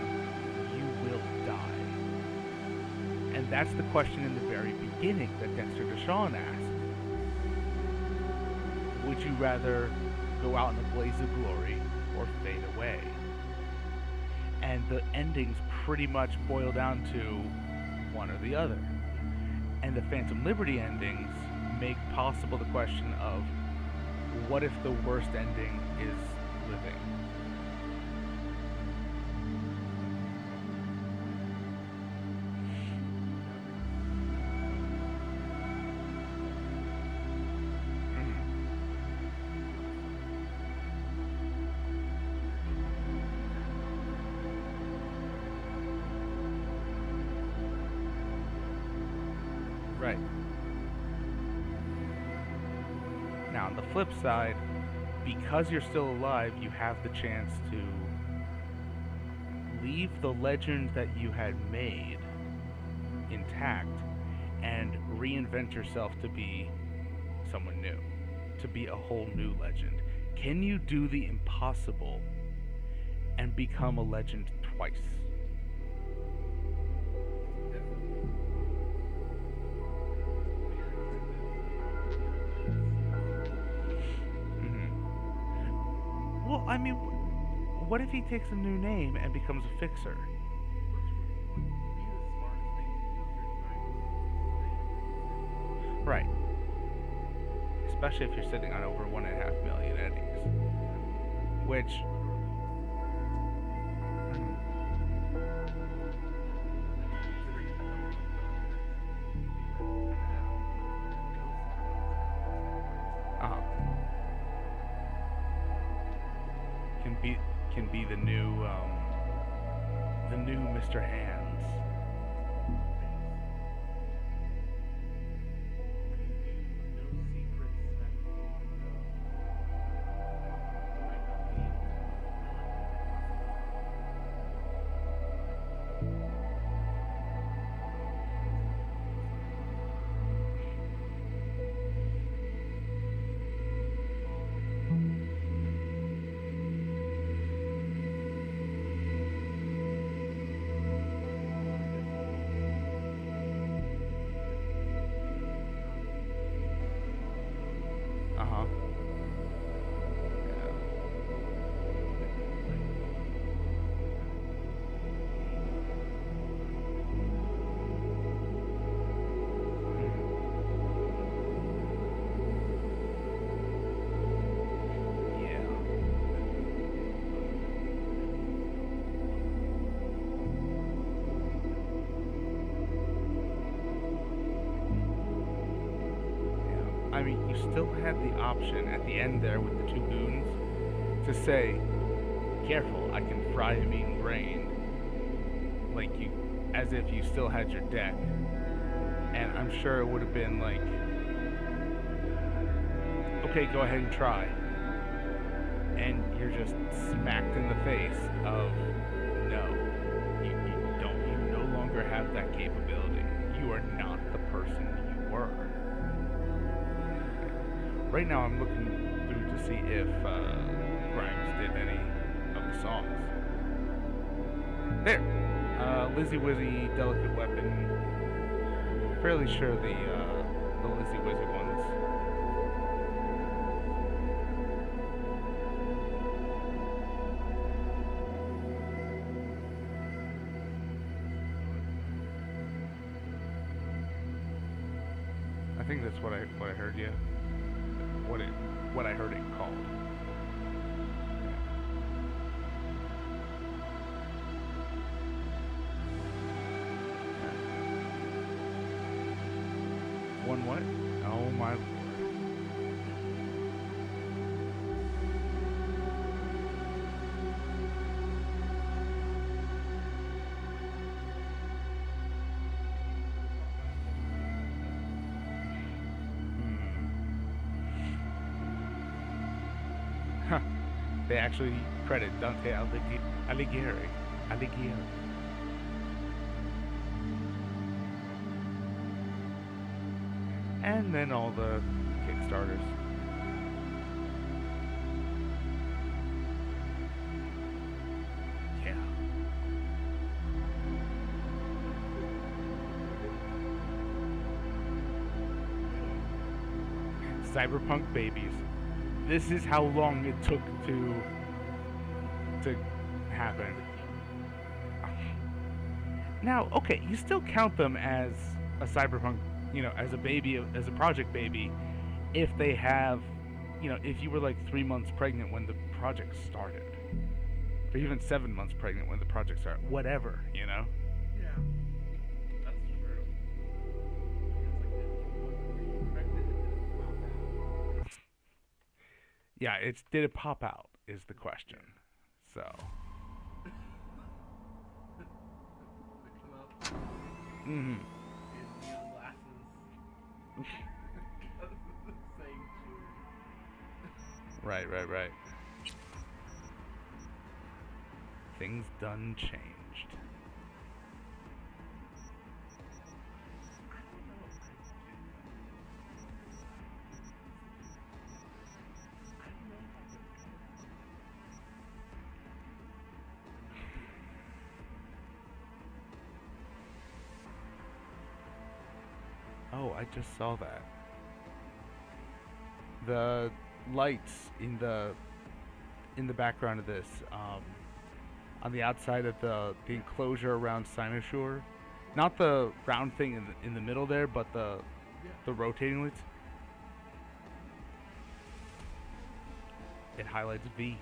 you will die? And that's the question in the very beginning that Dexter Deshawn asked. Would you rather go out in a blaze of glory or fade away? And the endings pretty much boil down to one or the other. And the Phantom Liberty endings make possible the question of, what if the worst ending is living? Right. Now, on the flip side, because you're still alive, you have the chance to leave the legend that you had made intact and reinvent yourself to be someone new, to be a whole new legend. Can you do the impossible and become a legend twice? Well, I mean, what if he takes a new name and becomes a fixer? Right. Especially if you're sitting on over 1.5 million eddies. Which... can be the new Mr. Hands. you still had the option at the end there with the two goons to say, careful, I can fry a mean brain. Like you, as if you still had your deck. And I'm sure it would have been like, okay, go ahead and try. And you're just smacked in the face of, no, you no longer have that capability. You are not the person you were. Right now I'm looking through to see if Grimes did any of the songs. There! Lizzy Wizzy, Delicate Weapon. Fairly sure the Lizzy Wizzy ones. I think that's what I heard you. What I heard it called. One what? Oh my lord. Huh. They actually credit Dante Alighieri. And then all the Kickstarters. Yeah. Cyberpunk babies. This is how long it took to happen. Now, okay, you still count them as a Cyberpunk, as a baby, as a project baby, if they have, if you were like 3 months pregnant when the project started, or even 7 months pregnant when the project started, whatever, Yeah, that's true. Yeah, it's did it pop out is the question. So. Mm-hmm. Right. Things done changed. Oh, I just saw that. The lights in the background of this, on the outside of the enclosure around Cynosure, not the round thing in the middle there, but the rotating lights. It highlights V.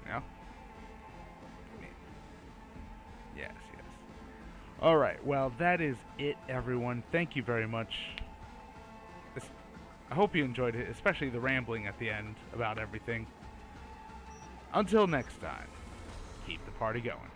Yeah. Yes. Alright, well, that is it, everyone. Thank you very much. I hope you enjoyed it, especially the rambling at the end about everything. Until next time, keep the party going.